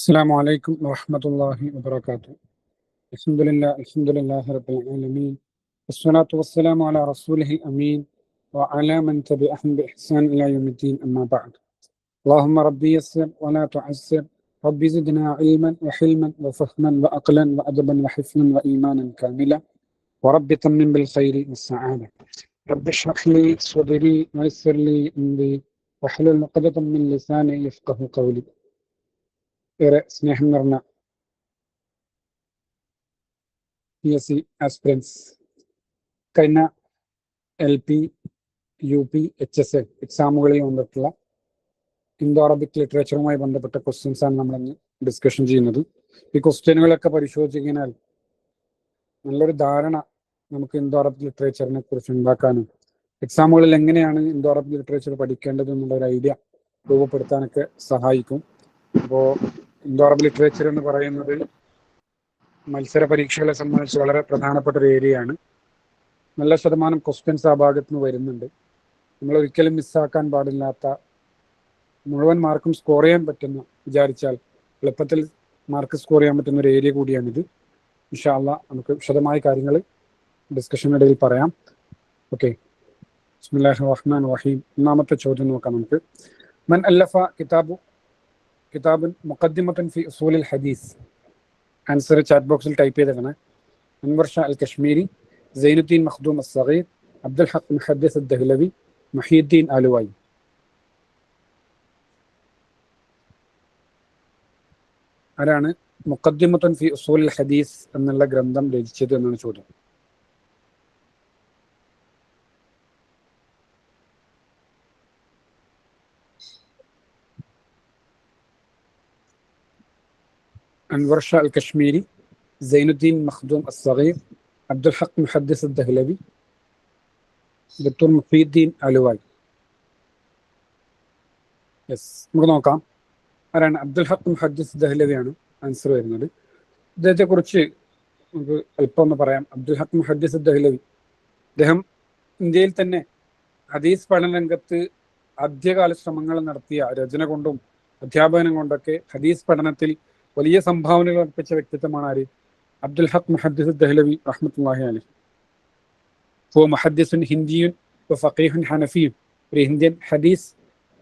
السلام عليكم ورحمة الله وبركاته. الحمد لله رب العالمين، والصلاة والسلام على رسوله الأمين وعلى من تبعهم بإحسان إلى يوم الدين، أما بعد. اللهم ربي يسر ولا تعسر، ربي زدنا علما وحلما وفهما وأقلا وأدبا وحفظا وإيمانا كاملا، ورب تمم بالخير والسعادة. رب اشرح لي صدري ويسر لي أمري واحلل عقدة من لساني يفقه قولي. ഏറെ സ്നേഹം നിറഞ്ഞ PSC ആസ്പിറൻസ്, കഴിഞ്ഞ LP, UP, HSL എക്സാമുകളിൽ വന്നിട്ടുള്ള ഇന്തോ അറബിക് ലിറ്ററേച്ചറുമായി ബന്ധപ്പെട്ട ക്വസ്റ്റ്യൻസ് ആണ് നമ്മളിന്ന് ഡിസ്കഷൻ ചെയ്യുന്നത്. ഈ ക്വസ്റ്റ്യനുകളൊക്കെ പരിശോധിച്ച് കഴിഞ്ഞാൽ നല്ലൊരു ധാരണ നമുക്ക് ഇന്തോ അറബിക് ലിറ്ററേച്ചറിനെ കുറിച്ച് ഉണ്ടാക്കാനും എക്സാമുകളിൽ എങ്ങനെയാണ് ഇന്തോ അറബിക് ലിറ്ററേച്ചർ പഠിക്കേണ്ടത് എന്നുള്ള ഒരു ഐഡിയ രൂപപ്പെടുത്താനൊക്കെ സഹായിക്കും. അപ്പോൾ ഇന്തോ അറബിക് ലിറ്ററേച്ചർ എന്ന് പറയുന്നത് മത്സര പരീക്ഷകളെ സംബന്ധിച്ച് വളരെ പ്രധാനപ്പെട്ട ഒരു ഏരിയയാണ്. നല്ല ശതമാനം ക്വസ്റ്റ്യൻസ് ആ ഭാഗത്ത് നിന്ന് വരുന്നുണ്ട്. നമ്മൾ ഒരിക്കലും മിസ്സാക്കാൻ പാടില്ലാത്ത, മുഴുവൻ മാർക്കും സ്കോർ ചെയ്യാൻ പറ്റുന്ന, വിചാരിച്ചാൽ എളുപ്പത്തിൽ മാർക്ക് സ്കോർ ചെയ്യാൻ പറ്റുന്ന ഒരു ഏരിയ കൂടിയാണിത്. ഇൻഷാ അല്ലാഹ് നമുക്ക് വിശദമായ കാര്യങ്ങൾ ഡിസ്കഷനിടയിൽ പറയാം. ഓക്കെ, ബിസ്മില്ലാഹിർ റഹ്മാനിർ റഹീം. ഒന്നാമത്തെ ചോദ്യം നോക്കാം നമുക്ക്. മൻ അല്ലഫ കിതാബുൻ മുഖദ്ദിമത്തുൻ ഫി ഉസൂലിൽ ഹദീസ്. ആൻസർ ചാറ്റ് ബോക്സിൽ ടൈപ്പ് ചെയ്തേക്കണേ. അൻവർ ഷാ അൽ കശ്മീരി, സൈനുദ്ദീൻ മഖ്ദൂം അസ്സഗീർ, അബ്ദുൽ ഹഖ് മുഹദ്ദിസ് അദ്ദഹ്ലവി, മുഹീദ്ദീൻ ആലുവായി. ആരാണ് മുഖദ്ദിമത്തുൻ ഫി ഉസൂലിൽ ഹദീസ് എന്നുള്ള ഗ്രന്ഥം രചിച്ചത് എന്നാണ് ചോദ്യം. അൻവർ ഷാ അൽ കശ്മീരി, സൈനുദ്ദീൻ മഖ്ദൂം അസ്സഗീർ, അബ്ദുൽ ഹഖ് മുഹദ്ദിസ് അദ്ദഹ്ലവി, ഡോക്ടർ മുഹീദ്ദീൻ ആലുവായി. യെസ്, നമുക്ക് നോക്കാം ആരാണ്. അബ്ദുൽ ഹഖ് മുഹദ്ദിസ് ദഹ്ലവിയാണ് ആൻസർ വരുന്നത്. ഇദ്ദേഹത്തെ കുറിച്ച് നമുക്ക് അല്പം ഒന്ന് പറയാം. അബ്ദുൽ ഹഖ് മുഹദ്ദിസ് ദഹ്ലവി, അദ്ദേഹം ഇന്ത്യയിൽ തന്നെ ഹദീസ് പഠന രംഗത്ത് ആദ്യകാല ശ്രമങ്ങൾ നടത്തിയ, രചന കൊണ്ടും അധ്യാപനം കൊണ്ടൊക്കെ ഹദീസ് പഠനത്തിൽ വലിയ സംഭാവനകൾ അർപ്പിച്ച വ്യക്തിത്വമാണ് ആര്? അബ്ദുൽ ഹഖ് മുഹദ്ദിസ് ദഹ്ലവി റഹ്മത്തുള്ളാഹി അലൈഹി. ഹുവ മുഹദ്ദിസുൻ ഹിന്ദിയുൻ വഫഖീഹുൻ ഹനഫിയുൻ, ഒരു ഇന്ത്യൻ ഹദീസ്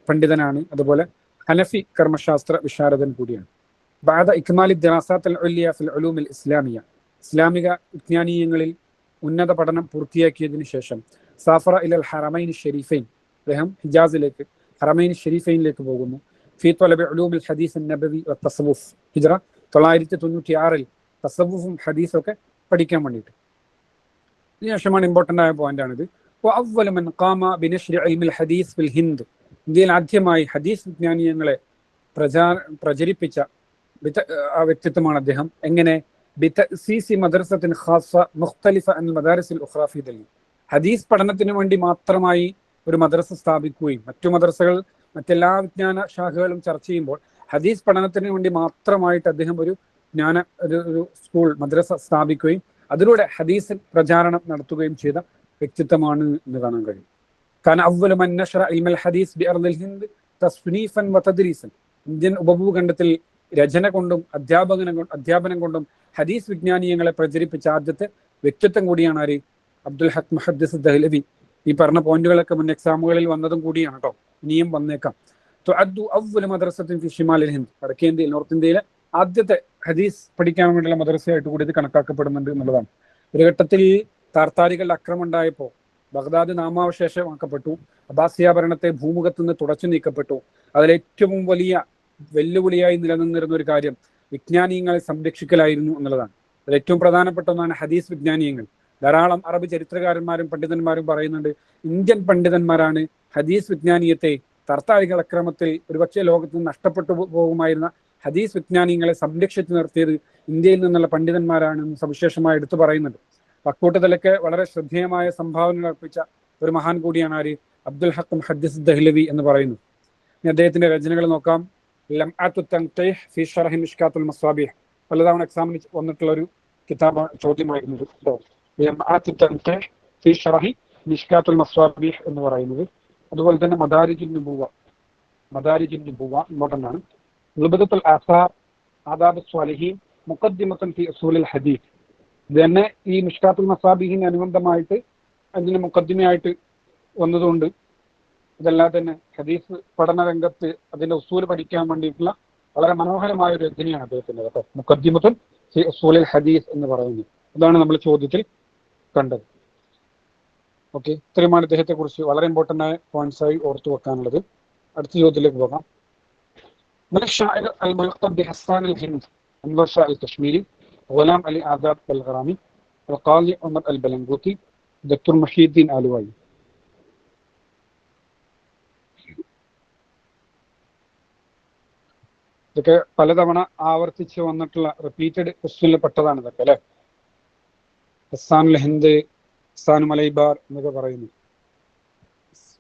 പണ്ഡിതനാണ്, അതുപോലെ ഹനഫി കർമ്മശാസ്ത്ര വിശാരദൻ കൂടിയാണ്. ബഅദ ഇക്മാലി ദിറാസാത്ത് അൽ ഉലിയ ഫിൽ ഉലൂം അൽ ഇസ്ലാമിയ, ഇസ്ലാമിക വിജ്ഞാനീയങ്ങളിൽ ഉന്നത പഠനം പൂർത്തിയാക്കിയതിനു ശേഷം സാഫറ ഇലൽ ഹറമൈൻ ഷരീഫൈൻ, അദ്ദേഹം ഹിജാസിലേക്ക്, ഹറമൈൻ ഷരീഫൈനിലേക്ക് പോകുന്നു. ഫീ ത്വലബി ഉലൂമിൽ ഹദീസ് നബവി വ തസവുഫ്, ഹിജ്റ 996 തസവുഫും ഹദീസും ഒക്കെ പഠിക്കാൻ വേണ്ടിയിട്ട്. ഇതിനുശേഷമാണ് ഇമ്പോർട്ടൻ്റ് ആയ പോയിന്റാണിത്. വഅവ്വലു മൻ ഖാമ ബിനശ്രി ഇൽമിൽ ഹദീസ് ഫിൽ ഹിന്ദ്, ഇന്ത്യയിൽ ആദ്യമായി ഹദീസ് വിജ്ഞാനീയങ്ങളെ പ്രചരിപ്പിച്ച ആ വ്യക്തിത്വമാണ് അദ്ദേഹം. എങ്ങനെ? ബിതഅസീസി മദ്രസത്തിൻ ഖാസ മുഖ്തലിഫ അൻ മദാരിസിൽ ഉഖ്റാ ഫീ ദില്ലി, ഹദീസ് പഠനത്തിന് വേണ്ടി മാത്രമായി ഒരു മദ്രസ സ്ഥാപിക്കുകയും, മറ്റു മദ്രസകൾ മറ്റെല്ലാ വിജ്ഞാന ശാഖകളും ചർച്ച ചെയ്യുമ്പോൾ ഹദീസ് പഠനത്തിന് വേണ്ടി മാത്രമായിട്ട് അദ്ദേഹം ഒരു സ്കൂൾ, മദ്രസ സ്ഥാപിക്കുകയും അതിലൂടെ ഹദീസ് പ്രചാരണം നടത്തുകയും ചെയ്ത വ്യക്തിത്വമാണ് എന്ന് കാണാൻ കഴിയും. കാരണം അവ്വലു മൻ നശറ ഇൽമൽ ഹദീസ് ബിഅർദിൽ ഹിന്ദ് തസ്നീഫൻ വതദ്രീസൻ, ഇന്ത്യൻ ഉപഭൂഖണ്ഡത്തിൽ രചന കൊണ്ടും അധ്യാപനം കൊണ്ടും ഹദീസ് വിജ്ഞാനീയങ്ങളെ പ്രചരിപ്പിച്ച ആദ്യത്തെ വ്യക്തിത്വം കൂടിയാണ് ആര്? അബ്ദുൽ ഹഖ് മുഹദ്ദിസ് ദഹ്ലവി. ഈ പറഞ്ഞ പോയിന്റുകളൊക്കെ മുൻ എക്സാമുകളിൽ വന്നതും കൂടിയാണ് കേട്ടോ, ഇനിയും വന്നേക്കാം. തുഅദ്ദു അവ്വലു മദ്രസത്തിൻ ഫി ശിമാലിൽ ഹിന്ദ്, വടക്കേ ഇന്ത്യയിൽ, നോർത്ത് ഇന്ത്യയിലെ ആദ്യത്തെ ഹദീസ് പഠിക്കാൻ വേണ്ടിയുള്ള മദ്രസയായിട്ട് കൂടി ഇത് കണക്കാക്കപ്പെടുന്നുണ്ട് എന്നുള്ളതാണ്. ഒരു ഘട്ടത്തിൽ താർത്താരികളുടെ ആക്രമണം ഉണ്ടായപ്പോൾ ബഗ്ദാദ് നാമാവശേഷമാക്കപ്പെട്ടു. അബ്ബാസിയ ഭരണത്തെ ഭൂമുഖത്ത് നിന്ന് തുടച്ചു നീക്കപ്പെട്ടു. അതിലേറ്റവും വലിയ വെല്ലുവിളിയായി നിലനിന്നിരുന്ന ഒരു കാര്യം വിജ്ഞാനീയങ്ങളെ സംരക്ഷിക്കലായിരുന്നു എന്നുള്ളതാണ്. അതിലേറ്റവും പ്രധാനപ്പെട്ട ഒന്നാണ് ഹദീസ് വിജ്ഞാനീയങ്ങൾ. ധാരാളം അറബ് ചരിത്രകാരന്മാരും പണ്ഡിതന്മാരും പറയുന്നുണ്ട്, ഇന്ത്യൻ പണ്ഡിതന്മാരാണ് ഹദീസ് വിജ്ഞാനീയത്തെ താർത്താരികൾ അക്രമത്തിൽ ഒരുപക്ഷെ ലോകത്ത് നിന്ന് നഷ്ടപ്പെട്ടു പോകുമായിരുന്ന ഹദീസ് വിജ്ഞാനീയങ്ങളെ സംരക്ഷിച്ചു നിർത്തിയത് ഇന്ത്യയിൽ നിന്നുള്ള പണ്ഡിതന്മാരാണെന്ന് സവിശേഷമായി എടുത്തു പറയുന്നുണ്ട്. അക്കൂട്ടത്തിലൊക്കെ വളരെ ശ്രദ്ധേയമായ സംഭാവനകൾ അർപ്പിച്ച ഒരു മഹാൻ കൂടിയാണ് ആര്? അബ്ദുൽ ഹഖ് മുഹദ്ദിസ് ദഹ്ലവി എന്ന് പറയുന്നു. ഇനി അദ്ദേഹത്തിന്റെ രചനകൾ നോക്കാം. ലംഅത്തു തൻഖീഹ് ഫീ ശർഹി മിഷ്കാത്തുൽ മസ്വാബീഹ്, പലതവണ എക്സാമിന് വന്നിട്ടുള്ള ഒരു കിതാബ് ചോദ്യമായിരുന്നു. ലംഅത്തു തൻഖീഹ് ഫീ ശർഹി മിഷ്കാത്തുൽ മസ്വാബീഹ് എന്ന് പറയുന്നത്. അതുപോലെ തന്നെ മദാരിജുൻ നുബുവ ഇമ്പോർട്ടൻ്റ് ആണ്. ലുബദത്തുൽ ആസാർ ആദാബ് സ്വാലിഹീൻ മുഖദ്ദിമത്തുൻ ഫി ഉസൂലിൽ ഹദീസ്. ഇത് തന്നെ ഈ മിഷ്കാത്തുൽ മസാബിഹിന് അനുബന്ധമായിട്ട് അതിന് മുഖദ്ദിമയായിട്ട് വന്നതുകൊണ്ട് ഇതെല്ലാം തന്നെ ഹദീസ് പഠന രംഗത്ത് അതിന്റെ ഉസൂല് പഠിക്കാൻ വേണ്ടിയിട്ടുള്ള വളരെ മനോഹരമായ ഒരു രചനയാണ് അദ്ദേഹത്തിന്റെ കേട്ടോ, മുഖദ്ദിമത്തുൻ ഫി ഉസൂലിൽ ഹദീസ് എന്ന് പറയുന്നത്. അതാണ് നമ്മൾ ചോദ്യത്തിൽ കണ്ടത്. ഓക്കെ, ഇത്രയുമാണ് ഇദ്ദേഹത്തെ കുറിച്ച് വളരെ ഇമ്പോർട്ടൻ്റ് ആയ പോയിന്റ്സ് ആയി ഓർത്തു വെക്കാനുള്ളത്. അടുത്ത ചോദ്യത്തിലേക്ക് പോകാം. من الشاعر الملقب بحسان الهند أنور شاه الكشميري غلام علي آزاد بلغرامي القاضي عمر البلنغوطي دكتور محي الدين آلوائي. ഇതൊക്കെ പലതവണ ആവർത്തിച്ച് വന്നിട്ടുള്ള റിപ്പീറ്റഡ് ക്വസ്റ്റ്യനിൽ പെട്ടതാണ് ഇതൊക്കെ അല്ലെ. ഹസാനുൽ ഹിന്ദ്, ഹസാനു മലൈബാർ എന്നൊക്കെ പറയുന്നു.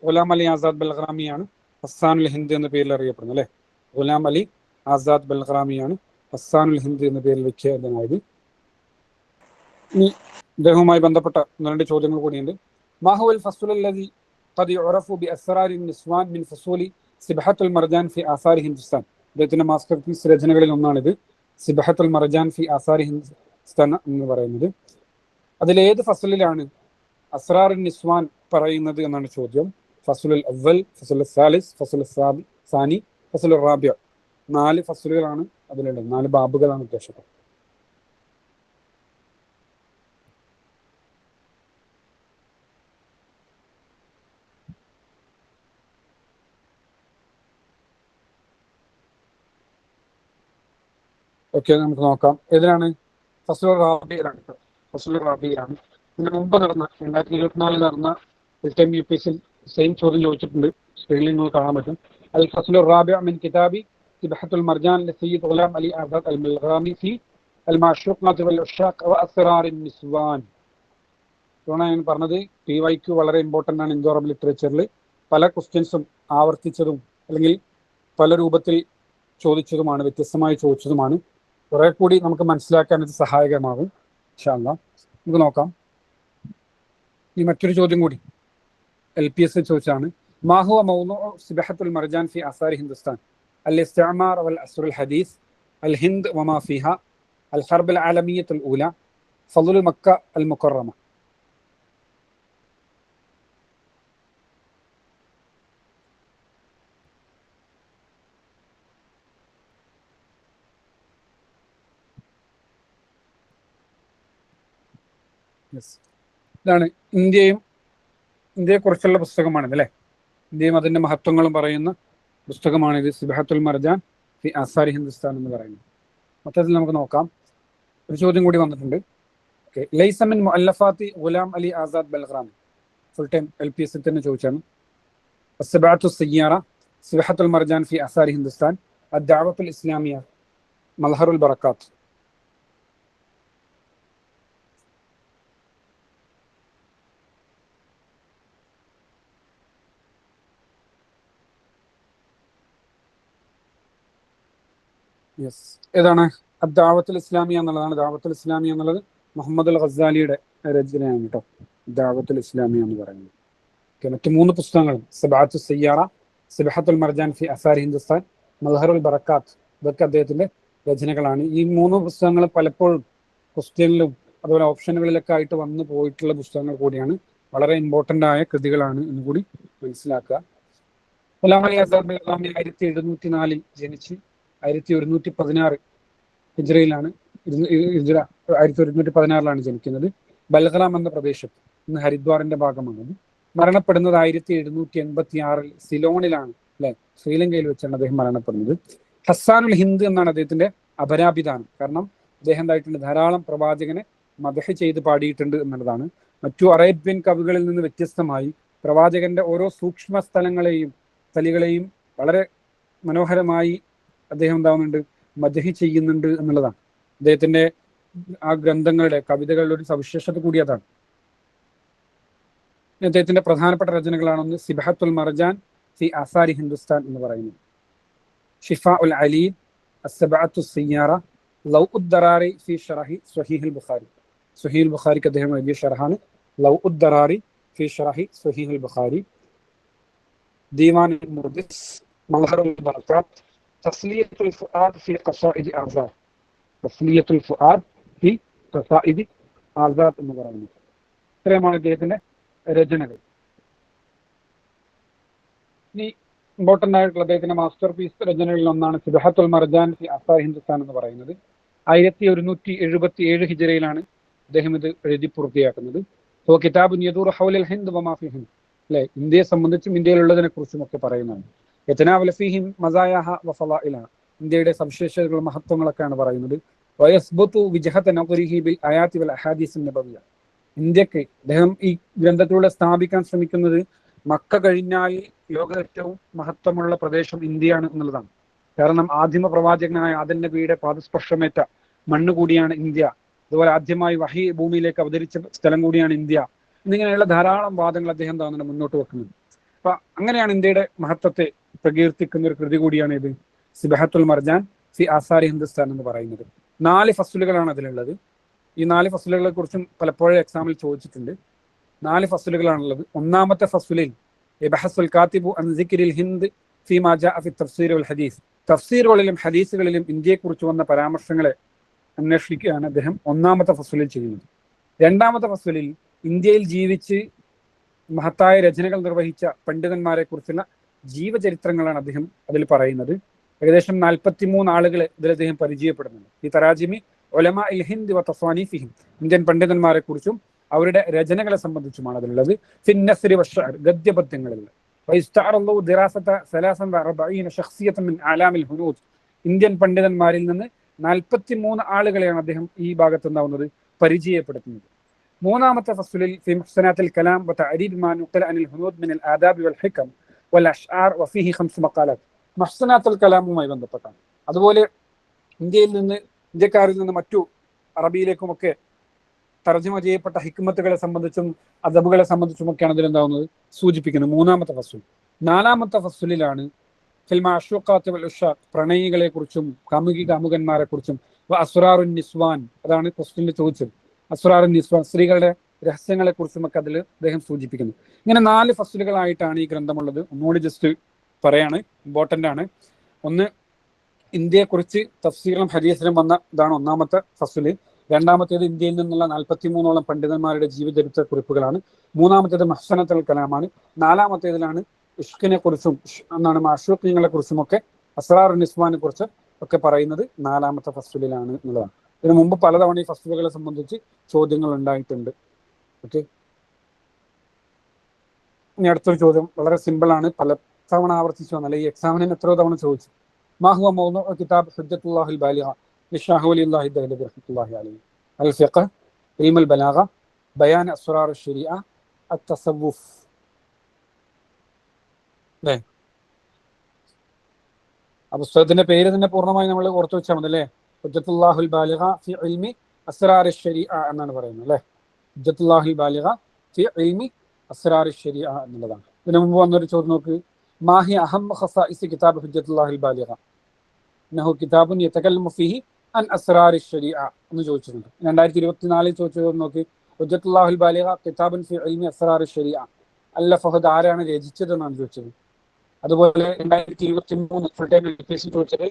ഗുലാം അലി ആസാദ് ബൽഗ്രാമിയാണ് ഹസാനുൽ ഹിന്ദ് എന്ന പേരിൽ അറിയപ്പെടുന്നത് അല്ലെ. ഗുലാം അലി ആസാദ് ബൽഗ്രാമിയാണ് ഹസാനുൽ ഹിന്ദ് എന്ന പേരിൽ വിഖ്യാതനായത്. ഇനി ഇദ്ദേഹവുമായി ബന്ധപ്പെട്ട രണ്ട് ചോദ്യങ്ങൾ കൂടിയുണ്ട്. മാഹുൽ ഫസ്ലുല്ലദി ഖദ് യുറഫു ബി അസ്റാരി നിസ്വാൻ മിൻ ഫസൂലി സിബ്ഹത്തുൽ മർജാൻ ഫി ആസാരി ഹിന്ദുസ്ഥാൻ. അദ്ദേഹത്തിന്റെ മാസ്റ്റർ പീസ് രചനകളിൽ ഒന്നാണിത്, സിബ്ഹത്തുൽ മർജാൻ ഫി ആസാരി ഹിന്ദുസ്ഥാൻ എന്ന് പറയുന്നത്. അതിലേത് ഫസലിലാണ് അസ്റാർ നിസ്വാൻ പറയുന്നത് എന്നാണ് ചോദ്യം. ഫസലുൽ അവൽ, ഫസലുൽ സാലിസ്, ഫസലുൽ സാനി, ഫസലുൽ റാബിയ. 4 ഫസലുകളാണ് അതിലുള്ളത്, 4 ബാബുകളാണ് ഉദ്ദേശിച്ചത്. ഓക്കെ, നമുക്ക് നോക്കാം ഏതിനാണ്. ഫസലുൽ റാബിയിലാണ്. ഫസലുൽ റാബിയിലാണ്. ഇതിന് മുമ്പ് നടന്ന 2024 നടന്ന ടൈം UPSC സെയിം ചോദ്യം ചോദിച്ചിട്ടുണ്ട്. സ്ക്രീനിൽ നിങ്ങൾ കാണാൻ പറ്റും. അൽ ഫസലുൽ റാബിഅ മിൻ കിതാബി സിബ്ഹത്തുൽ മർജാൻ ലസയ്യിദ് ഗുലാം അലി ആസാദ് അൽ ബൽഗ്രാമി ഫി അൽ മാശൂഖാത്ത് വൽ ഉഷാഖ് വ അസ്റാറിൻ നിസ്വാൻ. ഇതാണ് ഞാൻ പറഞ്ഞത്. PYQ വളരെ ഇമ്പോർട്ടൻ്റ് ആണ്. ഇൻഡോ അറബ് ലിറ്ററേച്ചറിൽ പല ക്വസ്റ്റ്യൻസും ആവർത്തിച്ചതും അല്ലെങ്കിൽ പല രൂപത്തിൽ ചോദിച്ചതുമാണ്, വ്യത്യസ്തമായി ചോദിച്ചതുമാണ്. കുറെ കൂടി നമുക്ക് മനസ്സിലാക്കാൻ ഇത് സഹായകമാകും ഇൻഷാ അല്ലാഹ്. നമുക്ക് നോക്കാം. ഈ മറ്റൊരു ചോദ്യം കൂടി LPS ചോദിച്ചാണ്. മാഹുവ മൗദൂഉ സിബ്ഹത്തുൽ മർജാൻ ഫി ആസാരി ഹിന്ദുസ്ഥാൻ അൽ ഇസ്തിഅമാർ വൽ അസ്റുൽ ഹദീസ് അൽ ഹിന്ദ് വമാ ഫിഹ അൽ ഹർബ് അൽ ആലമിയ്യത്തുൽ ഊല ഫളുൽ മക്ക അൽ മുകറമ. ഇതാണ് ഇന്ത്യയെക്കുറിച്ചുള്ള പുസ്തകമാണിത് അല്ലെ. ഇന്ത്യയും അതിന്റെ മഹത്വങ്ങളും പറയുന്ന പുസ്തകമാണിത്, സിബ്ഹത്തുൽ മർജാൻ ഫി ആസാരി ഹിന്ദുസ്ഥാൻ എന്ന് പറയുന്നത്. മൊത്തത്തിൽ നമുക്ക് നോക്കാം. ഒരു ചോദ്യം കൂടി വന്നിട്ടുണ്ട്. ലൈസ മിൻ മുഅല്ലഫാത്തി Ghulam Ali Azad Bilgrami. Full time LPS തന്നെ ചോദിച്ചാണ്. അസ്സബഅത്തു സയ്യാറ, സിബ്ഹത്തുൽ മർജാൻ ഫി ആസാരി ഹിന്ദുസ്ഥാൻ, അദ്ദഅവത്തുൽ ഇസ്ലാമിയ, മൽഹറുൽ ബറക്കാത്ത്. യെസ്, ഏതാണ്? ദാവത്തുൽ ഇസ്ലാമിയ എന്നുള്ളതാണ്. ദാവത്തുൽ ഇസ്ലാമിയ എന്നുള്ളത് മുഹമ്മദ് അൽ ഖസാലിയുടെ രചനയാണ് കേട്ടോ, ദാവത്തുൽ ഇസ്ലാമിയ എന്ന് പറയുന്നത്. മറ്റു 3 പുസ്തകങ്ങളും സബഅത്തു സയ്യാറ, സിബ്ഹത്തുൽ മർജാൻ ഫി ആസാരി ഹിന്ദുസ്ഥാൻ, മൽഹറുൽ ബറക്കാത്ത്, ഇതൊക്കെ അദ്ദേഹത്തിന്റെ രചനകളാണ്. ഈ 3 പുസ്തകങ്ങൾ പലപ്പോഴും ക്വസ്റ്റ്യനിലും അതുപോലെ ഓപ്ഷനുകളിലൊക്കെ ആയിട്ട് വന്നു പോയിട്ടുള്ള പുസ്തകങ്ങൾ കൂടിയാണ്. വളരെ ഇമ്പോർട്ടൻ്റ് ആയ കൃതികളാണ് എന്ന് കൂടി മനസ്സിലാക്കുക. ഗുലാം അലി ആസാദ് ബൽഗ്രാമി 1704 ജനിച്ച് 1116 ഹിജ്റയിലാണ് 1116 ജനിക്കുന്നത്. ബൽഗ്രാം എന്ന പ്രദേശത്ത്, ഇന്ന് ഹരിദ്വാറിന്റെ ഭാഗമാണത്. മരണപ്പെടുന്നത് 1786 സിലോണിലാണ് അല്ലെ, ശ്രീലങ്കയിൽ വെച്ചാണ് അദ്ദേഹം മരണപ്പെടുന്നത്. ഹസാനുൽ ഹിന്ദ് എന്നാണ് അദ്ദേഹത്തിന്റെ അപരാഭിധാനം. കാരണം അദ്ദേഹം എന്തായിട്ടുണ്ട്, ധാരാളം പ്രവാചകനെ മദഹ് ചെയ്ത് പാടിയിട്ടുണ്ട് എന്നുള്ളതാണ്. മറ്റു അറേബ്യൻ കവികളിൽ നിന്ന് വ്യത്യസ്തമായി പ്രവാചകന്റെ ഓരോ സൂക്ഷ്മ സ്ഥലികളെയും വളരെ മനോഹരമായി അദ്ദേഹം എന്താവുന്നുണ്ട്, മദഹ് ചെയ്യുന്നുണ്ട് എന്നുള്ളതാണ്. അദ്ദേഹത്തിന്റെ ആ ഗ്രന്ഥങ്ങളുടെ കവിതകളുടെ ഒരു സവിശേഷത കൂടി അതാണ്. അദ്ദേഹത്തിന്റെ പ്രധാനപ്പെട്ട രചനകളാണ് സിബ്ഹത്തുൽ മർജാൻ ഫി ആസാരി ഹിന്ദുസ്ഥാൻ എന്ന് പറയുന്നത്, ഷിഫാ ഉൽ അലീൽ, അസ്സബഅത്തു സയ്യാറ, ലൗഉദ് ദറാരി ഫി ഷറഹി സ്വഹീഹുൽ ബുഖാരി. സ്വഹീഹുൽ ബുഖാരിക്ക് അദ്ദേഹം എഴുതിയ ഷറഹാണ് ലൗഉദ് ദറാരി ഫി ഷറഹി സ്വഹീഹുൽ ബുഖാരി, ദീവാനുൽ മുർദിസ്, മൽഹറുൽ ബറക്കാത്ത്, തസ്ലിയത്തുൽ ഫുആദ് ഫി ഖസാഇദി ആസാദ്. തസ്ലിയത്തുൽ ഫുആദ് ഫി ഖസാഇദി ആസാദ് എന്ന് പറയുന്നത്. ഇത്രയുമാണ് ഇദ്ദേഹത്തിന്റെ രചനകൾ. ഇനി ഇമ്പോർട്ടന്റ് ആയിട്ടുള്ള അദ്ദേഹത്തിന്റെ മാസ്റ്റർ പീസ് രചനകളിൽ ഒന്നാണ് സിബഹത്തുൽ മർജാൻ ഫി ആസാർ ഹിന്ദുസ്ഥാൻ എന്ന് പറയുന്നത്. 1177 ഹിജറയിലാണ് അദ്ദേഹം ഇത് എഴുതി പൂർത്തിയാക്കുന്നത്. സോ കിതാബുൻ യദൂറു ഹൗലൽ ഹിന്ദ് വമാ ഫി ഹിന്ദ്, അല്ലെ, ഇന്ത്യയെ സംബന്ധിച്ചും ഇന്ത്യയിലുള്ളതിനെ കുറിച്ചും ഒക്കെ പറയുന്നതാണ്. യതനാവല ഫീഹിം മസായാഹ വഫളാഇല, ഇന്ത്യയുടെ സവിശേഷതകളും മഹത്വങ്ങളൊക്കെയാണ് പറയുന്നത്. വയസ്ബുതു വിജഹത നഖരിഹി ബിൽ ആയാതി വൽ അഹാദീസ് നബവിയ, ഇന്ത്യക്ക് അദ്ദേഹം ഈ ഗ്രന്ഥത്തിലൂടെ സ്ഥാപിക്കാൻ ശ്രമിക്കുന്നത് മക്ക കഴിഞ്ഞാൽ ലോക ഏറ്റവും മഹത്വമുള്ള പ്രദേശം ഇന്ത്യയാണ് എന്നുള്ളതാണ്. കാരണം ആദിമ പ്രവാചകനായ ആദം നബിയുടെ പാദസ്പർശമേറ്റ മണ്ണ് കൂടിയാണ് ഇന്ത്യ. അതുപോലെ ആദ്യമായി വഹി ഭൂമിയിലേക്ക് അവതരിച്ച സ്ഥലം കൂടിയാണ് ഇന്ത്യ. എന്നിങ്ങനെയുള്ള ധാരാളം വാദങ്ങൾ അദ്ദേഹം തന്നെ മുന്നോട്ട് വെക്കുന്നത്. അപ്പൊ അങ്ങനെയാണ് ഇന്ത്യയുടെ മഹത്വത്തെ പ്രകീർത്തിക്കുന്ന ഒരു കൃതി കൂടിയാണ് ഇത് സിബഹത്തുൽ മർജാൻ ഫി ആസാരി ഹിന്ദുസ്ഥാൻ എന്ന് പറയുന്നത്. 4 ഫസ്ലുകളാണ് അതിലുള്ളത്. ഈ 4 ഫസ്ലുകളെ കുറിച്ചും പലപ്പോഴും എക്സാമിൽ ചോദിച്ചിട്ടുണ്ട്. 4 ഫസ്ലുകളാണുള്ളത്. ഒന്നാമത്തെ ഫസ്ലിൽ യബഹസുൽ കാത്തിബു അൻ സിക്രിൽ ഹിന്ദ് ഫീമാ ജാഅ ഫി തഫ്സീർ വൽ ഹദീസ്, തഫ്സീറുകളിലും ഹദീസുകളിലും ഇന്ത്യയെക്കുറിച്ച് വന്ന പരാമർശങ്ങളെ അന്വേഷിക്കുകയാണ് അദ്ദേഹം ഒന്നാമത്തെ ഫസ്ലിൽ ചെയ്യുന്നത്. രണ്ടാമത്തെ ഫസ്ലിൽ ഇന്ത്യയിൽ ജീവിച്ച് മഹത്തായ രചനകൾ നിർവഹിച്ച പണ്ഡിതന്മാരെ കുറിച്ചുള്ള ജീവചരിത്രങ്ങളാണ് അദ്ദേഹം അതിൽ പറയുന്നത്. ഏകദേശം 43 ആളുകളെ ഇതിൽ അദ്ദേഹം പരിചയപ്പെടുന്നുണ്ട്. ഈ തറാജിമി ഉലമാ ഇൽ ഹിന്ദ് വ തസ്വാനീഫിഹിം, ഇന്ത്യൻ പണ്ഡിതന്മാരെ കുറിച്ചും അവരുടെ രചനകളെ സംബന്ധിച്ചുമാണ് അതിലുള്ളത്. ഫിന്നസ്രി വശഅർ, ഗദ്യപദ്യങ്ങളിൽ. വയസ്തഅറളു ദിറാസത 43 ശഖ്സിയതൻ മിൻ ആലാമിൽ ഹുനൂദ്, ഇന്ത്യൻ പണ്ഡിതന്മാരിൽ നിന്ന് 43 ആളുകളെയാണ് അദ്ദേഹം ഈ ഭാഗത്ത് ഉണ്ടാവുന്നത് പരിചയപ്പെടുത്തുന്നത്. മൂന്നാമത്തെ ഫസ്ലിൽ ഫി മുഹ്സനാത്തിൽ കലാം വ തഅരീബ് മാ നുഖല അനിൽ ഹുനൂദ് മിനൽ ആദാബ് വൽ ഹിക്ം വൽ അഷ്ആർ വഫീഹി 5 മഖാലാത്ത്, മുഹ്സനാത്തുൽ കലാമുമായി ബന്ധപ്പെട്ടാണ്. അതുപോലെ ഇന്ത്യക്കാരിൽ നിന്ന് മറ്റു അറബിയിലേക്കുമൊക്കെ തർജ്ജമ ചെയ്യപ്പെട്ട ഹിക്മത്തുകളെ സംബന്ധിച്ചും അദബുകളെ സംബന്ധിച്ചും ഒക്കെയാണ് ഇതിലുണ്ടാവുന്നത് സൂചിപ്പിക്കുന്നത് മൂന്നാമത്തെ ഫസ്ൽ. നാലാമത്തെ ഫസ്ലിലാണ് ഫിൽ മഅശൂഖാത്ത് വൽ ഉശാഖ്, പ്രണയികളെ കുറിച്ചും കാമുകന്മാരെ കുറിച്ചും അസ്റാറുൻ നിസ്വാൻ, അതാണ് ക്വസ്റ്റ്യനിൽ ചോദിച്ചത്. അസ്റാറുൻ നിസ്വാൻ, സ്ത്രീകളുടെ രഹസ്യങ്ങളെ കുറിച്ചും ഒക്കെ അതിൽ അദ്ദേഹം സൂചിപ്പിക്കുന്നു. ഇങ്ങനെ 4 ഫസ്ലുകളായിട്ടാണ് ഈ ഗ്രന്ഥമുള്ളത്. ഒന്നുകൂടി ജസ്റ്റ് പറയാണ്, ഇമ്പോർട്ടൻ്റ് ആണ്. ഒന്ന്, ഇന്ത്യയെക്കുറിച്ച് തഫ്സീറിലും ഹദീസിലും വന്ന ഇതാണ് ഒന്നാമത്തെ ഫസ്ല്. രണ്ടാമത്തേത് ഇന്ത്യയിൽ നിന്നുള്ള 43ഓളം പണ്ഡിതന്മാരുടെ ജീവചരിത്ര കുറിപ്പുകളാണ്. മൂന്നാമത്തേത് മുഹ്സനത്തുൽ കലാമാണ്. നാലാമത്തേതിലാണ് ഇഷ്കിനെ കുറിച്ചും എന്നാണ് മാഷൂഖീങ്ങളെ കുറിച്ചും ഒക്കെ അസ്റാറുൻ നിസ്വാനെ കുറിച്ച് ഒക്കെ പറയുന്നത് 4ാമത്തെ ഫസ്ലിലാണ് എന്നുള്ളതാണ്. ഇതിനു മുമ്പ് പലതവണ ഈ ഫസ്ലുകളെ സംബന്ധിച്ച് ചോദ്യങ്ങൾ ഉണ്ടായിട്ടുണ്ട്. ഓക്കെ, ഇനി അടുത്തൊരു ചോദ്യം വളരെ സിമ്പിൾ ആണ്, പല തവണ ആവർത്തിച്ചു വന്നല്ല, ഈ എക്സാമിന് എത്രയോ തവണ ചോദിച്ചു. മാഹുവ മൗദൂഉ കിതാബ് ഹുജ്ജത്തുല്ലാഹിൽ ബാലിഗ ലിശാഹ് വലിയുല്ലാഹി ദഹ്ലവി റഹ്മത്തുള്ളാഹി അലൈഹി, അൽ ഫിഖ്, ഇൽമുൽ ബലാഗ, ബയാൻ അസ്റാർ അശ്ശരീഅ, അത്തസവ്വുഫ്. അല്ലേ, ആ പുസ്തകത്തിന്റെ പേര് തന്നെ പൂർണ്ണമായി നമ്മൾ ഓർത്തു വെച്ചാൽ മതി അല്ലേ. ഹുജ്ജത്തുല്ലാഹിൽ ബാലിഗ ഫി ഇൽമി അസ്റാർ അശ്ശരീഅ എന്നാണ് പറയുന്നത് അല്ലേ. ഹുജ്ജത്തുല്ലാഹിൽ ബാലിഗ ഫി ഇൽമി അസ്റാർ അശ്ശരീഅ എന്നുള്ളതാണ്. ഇതിനു മുമ്പ് വന്നൊരു ചോദ്യം നോക്ക്, മാഹി അഹം ഖസാഇസ് കിതാബ് ഹുജ്ജത്തുല്ലാഹിൽ ബാലിഗ ഇന്നഹു കിതാബുൻ യതകല്ലമു ഫീഹി അൻ അസ്റാർ അശ്ശരീഅ എന്ന് ചോദിച്ചിട്ടുണ്ട്. 2024 ചോദിച്ചത് നോക്ക്, ഹുജ്ജത്തുല്ലാഹിൽ ബാലിഗ കിതാബുൻ ഫി ഇൽമി അസ്റാർ അശ്ശരീഅ അല്ല ഫഹദ് ആരാണ് രചിച്ചത് എന്നാണ് ചോദിച്ചത്. അതുപോലെ 2023 ഫുൾ ടൈം എഡ്യൂക്കേഷൻ ചോദിച്ചത്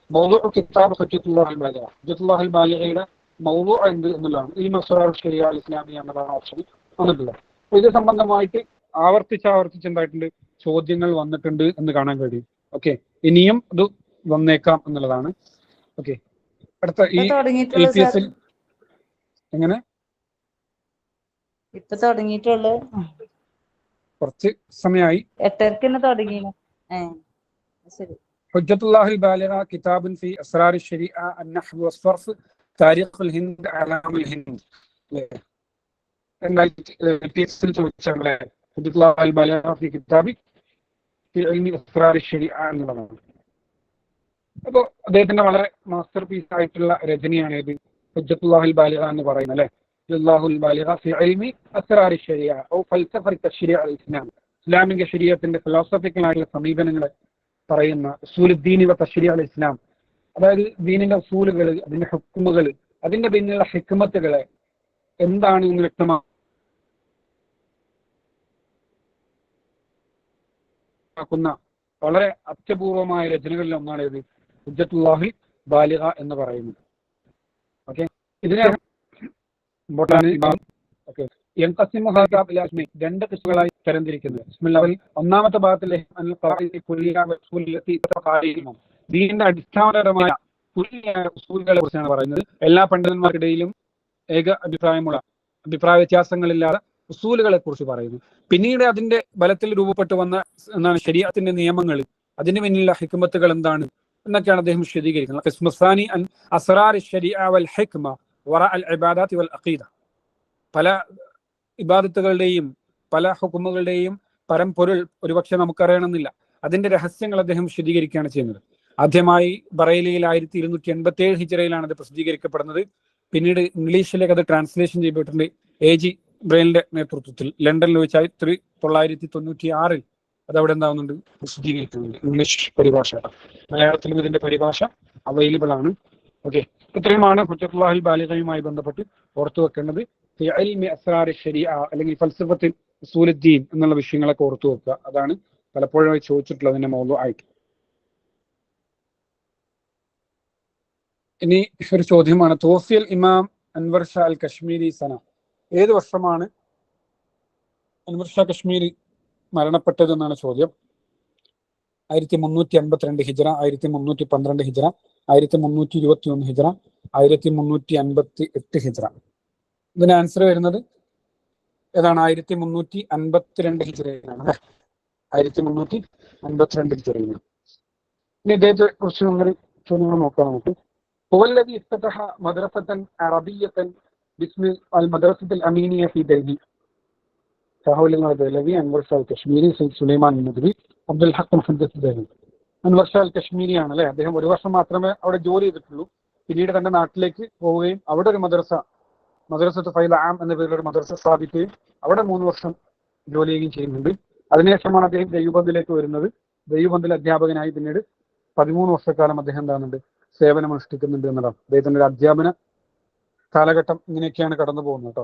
മൗദൂഉ കിതാബ് ഹുജ്ജത്തുല്ലാഹിൽ ബാലിഗ, ഹുജ്ജത്തുല്ലാഹിൽ ബാലിഗയുടെ മൗദൂഉ എന്ത് എന്നുള്ളതാണ്. ഇൽമു അസ്റാർ അശ്ശരീഅ അൽ ഇസ്ലാമിയ എന്നതാണ് ഓപ്ഷൻ വന്നിട്ടുള്ളത്. അപ്പോൾ ഇത് സംബന്ധമായിട്ട് ആവർത്തിച്ച് എന്തായിട്ടുണ്ട് ചോദ്യങ്ങൾ വന്നിട്ടുണ്ട് എന്ന് കാണാൻ കഴിയും. ഓക്കെ, ഇനിയും ഇത് വന്നേക്കാം എന്നുള്ളതാണ്. ഓക്കെ, അടുത്ത ഈ LPS എങ്ങനെ ഇപ്പൊ തുടങ്ങിയിട്ടുള്ളു, കുറച്ച് സമയമായി. 8:30 തുടങ്ങിയ. ശരി. ഹുജ്ജത്തുല്ലാഹിൽ ബാലിഗ കിതാബുൻ ഫി അസ്റാർ അശ്ശരീഅ അൻ-നഹ്വ് വസ്സർഫ് താരിഖുൽ ഹിന്ദ് അലാമുൽ ഹിന്ദ്. LPS ചോദിച്ചാണ് ഹുജ്ജത്തുല്ലാഹിൽ ബാലിഗ ഫി കിതാബി ഫി ഇൽമി അസ്റാർ അശ്ശരീഅ എന്നുള്ളതാണ്. അപ്പോൾ അദ്ദേഹത്തിന്റെ വളരെ മാസ്റ്റർ പീസ് ആയിട്ടുള്ള രചനയാണ് ഇത് ഹുജ്ജത്തുല്ലാഹിൽ ബാലിഗ എന്ന് പറയുന്നത് അല്ലെ. ഹുജ്ജത്തുല്ലാഹിൽ ബാലിഗ ഫി ഇൽമി അസ്റാർ അശ്ശരീഅ ഔ ഫൽസഫ തശ്രീഅ അൽ ഇസ്ലാം, ഇസ്ലാമിക ശരീഅത്തിന്റെ ഫിലോസഫിക്കൽ ആയിട്ടുള്ള സമീപനങ്ങളെ പറയുന്ന ഉസൂലുദ്ദീൻ വ തശ്രീഅ അൽ ഇസ്ലാം, അതായത് ദീനിന്റെ ഉസൂലുകൾ, അതിന്റെ ഹുക്മുകൾ, അതിന്റെ പിന്നിലുള്ള ഹിക്മത്തുകളെ എന്താണ് എന്ന് വ്യക്തമാക്കുന്ന വളരെ അത്യപൂർവമായ രചനകളിൽ ഒന്നാണ് ഇത് ഹുജ്ജത്തുല്ലാഹി ബാലിഗ എന്ന് പറയുന്നത്. ഓക്കെ, ഇതിനെ ഇമ്പോർട്ടന്റ് ഇമാം. ഓക്കെ, രണ്ട് കിസ്മുകളായി തരംതിരിക്കുന്നത്. ഒന്നാമത്തെ ഭാഗത്തിലെ ദീനിന്റെ അടിസ്ഥാനപരമായ ഉസൂലുകളെ കുറിച്ചാണ് പറയുന്നത്. എല്ലാ പണ്ഡിതന്മാരുടെയിലും ഏക അഭിപ്രായ വ്യത്യാസങ്ങളില്ലാതെ ഉസൂലുകളെ കുറിച്ച് പറയുന്നു. പിന്നീട് അതിന്റെ ബലത്തിൽ രൂപപ്പെട്ടു വന്ന എന്താണ് ശരീഅത്തിന്റെ നിയമങ്ങൾ, അതിന് പിന്നിലുള്ള ഹിക്മത്തുകൾ എന്താണ് എന്നൊക്കെയാണ് അദ്ദേഹം വിശദീകരിക്കുന്നത്. ഖിസ്മുസ്സാനി അൻ അസ്റാർ ശരീഅ വൽ ഹിക്മ വറഅ അൽ ഇബാദാത്തി വൽ അഖീദ. പല ഇബാദത്തുകളുടെയും പല ഹുക്കുമുകളുടെയും പരമ്പൊരുൾ ഒരുപക്ഷെ നമുക്കറിയണമെന്നില്ല, അതിന്റെ രഹസ്യങ്ങൾ അദ്ദേഹം വിശദീകരിക്കുകയാണ് ചെയ്യുന്നത്. ആദ്യമായി ബറേലിയിൽ 1287 ഹിജ്റയിലാണ് അത് പ്രസിദ്ധീകരിക്കപ്പെടുന്നത്. പിന്നീട് ഇംഗ്ലീഷിലേക്ക് അത് ട്രാൻസ്ലേഷൻ ചെയ്യപ്പെട്ടിട്ടുണ്ട് AG ബ്രെയിലിന്റെ നേതൃത്വത്തിൽ. ലണ്ടനിൽ വെച്ച് 1996 അത് അവിടെ എന്താവുന്നുണ്ട്, പ്രസിദ്ധീകരിക്കുന്നുണ്ട്. ഇംഗ്ലീഷ് പരിഭാഷ, മലയാളത്തിലും ഇതിന്റെ പരിഭാഷ അവൈലബിൾ ആണ്. ഓക്കെ, ഇത്രയുമാണ് ഹുജ്ജത്തുല്ലാഹിൽ ബാലിഗയുമായി ബന്ധപ്പെട്ട് ഓർത്തു വെക്കേണ്ടത്. അല്ലെങ്കിൽ ഫൽസഫത്ത് ഉസൂലുദ്ദീൻ എന്നുള്ള വിഷയങ്ങളൊക്കെ ഓർത്തു വെക്കുക. അതാണ് പലപ്പോഴും ചോദിച്ചിട്ടുള്ളത് അതിന്റെ മൗദൂആയിട്ട്. ഇനി ഒരു ചോദ്യമാണ്, തോഫിയൽ ഇമാം അൻവർ ഷാ അൽ കശ്മീരി സന. ഏത് വർഷമാണ് അൻവർ ഷാ കശ്മീരി മരണപ്പെട്ടത് എന്നാണ് ചോദ്യം. 1352 ഹിജ്റ, 1312 ഹിജ്റ, 1321 ഹിജ്റ, 1358 ഹിജ്റ. ഇതിന് ആൻസർ വരുന്നത് ഏതാണ്? 1352 ഹിജ്റയിലാണ്. 1352 ഹിജ്റയിലാണ്. ഇനി ഇദ്ദേഹത്തെ കുറിച്ച് നമ്മൾ ചോദ്യങ്ങൾ നോക്കാം നമുക്ക്. هو الذي افتتح مدرسة عربية باسم المدرسة الأمينية في دلهي. فهو الذي أنور شاه الكشميري, سيد സുലൈമാൻ നദ്വി, അബ്ദുൽ ഹഖ് മുഹദ്ദിസ് ദഹ്ലവി. അൻവർ ഷാ അൽ കശ്മീരി ആണ് അല്ലെ. അദ്ദേഹം ഒരു വർഷം മാത്രമേ അവിടെ ജോലി ചെയ്തിട്ടുള്ളൂ. പിന്നീട് തന്റെ നാട്ടിലേക്ക് പോവുകയും അവിടെ ഒരു മദ്രസത്ത് ഫൈൽ ആം എന്ന പേരിൽ ഒരു മദ്രസ സ്ഥാപിക്കുകയും അവിടെ 3 വർഷം ജോലി ചെയ്യുകയും ചെയ്യുന്നുണ്ട്. അതിനുശേഷമാണ് അദ്ദേഹം ദെയ്യൂബന്ദിലേക്ക് വരുന്നത്. ദെയ്യൂബന്ദിൽ അധ്യാപകനായി പിന്നീട് 13 വർഷക്കാലം അദ്ദേഹം എന്താകുന്നുണ്ട്, സേവനം അനുഷ്ഠിക്കുന്നുണ്ട് എന്നതാണ്. അദ്ദേഹത്തിന്റെ ഒരു അധ്യാപന കാലഘട്ടം ഇങ്ങനെയൊക്കെയാണ് കടന്നു പോകുന്നത് കേട്ടോ.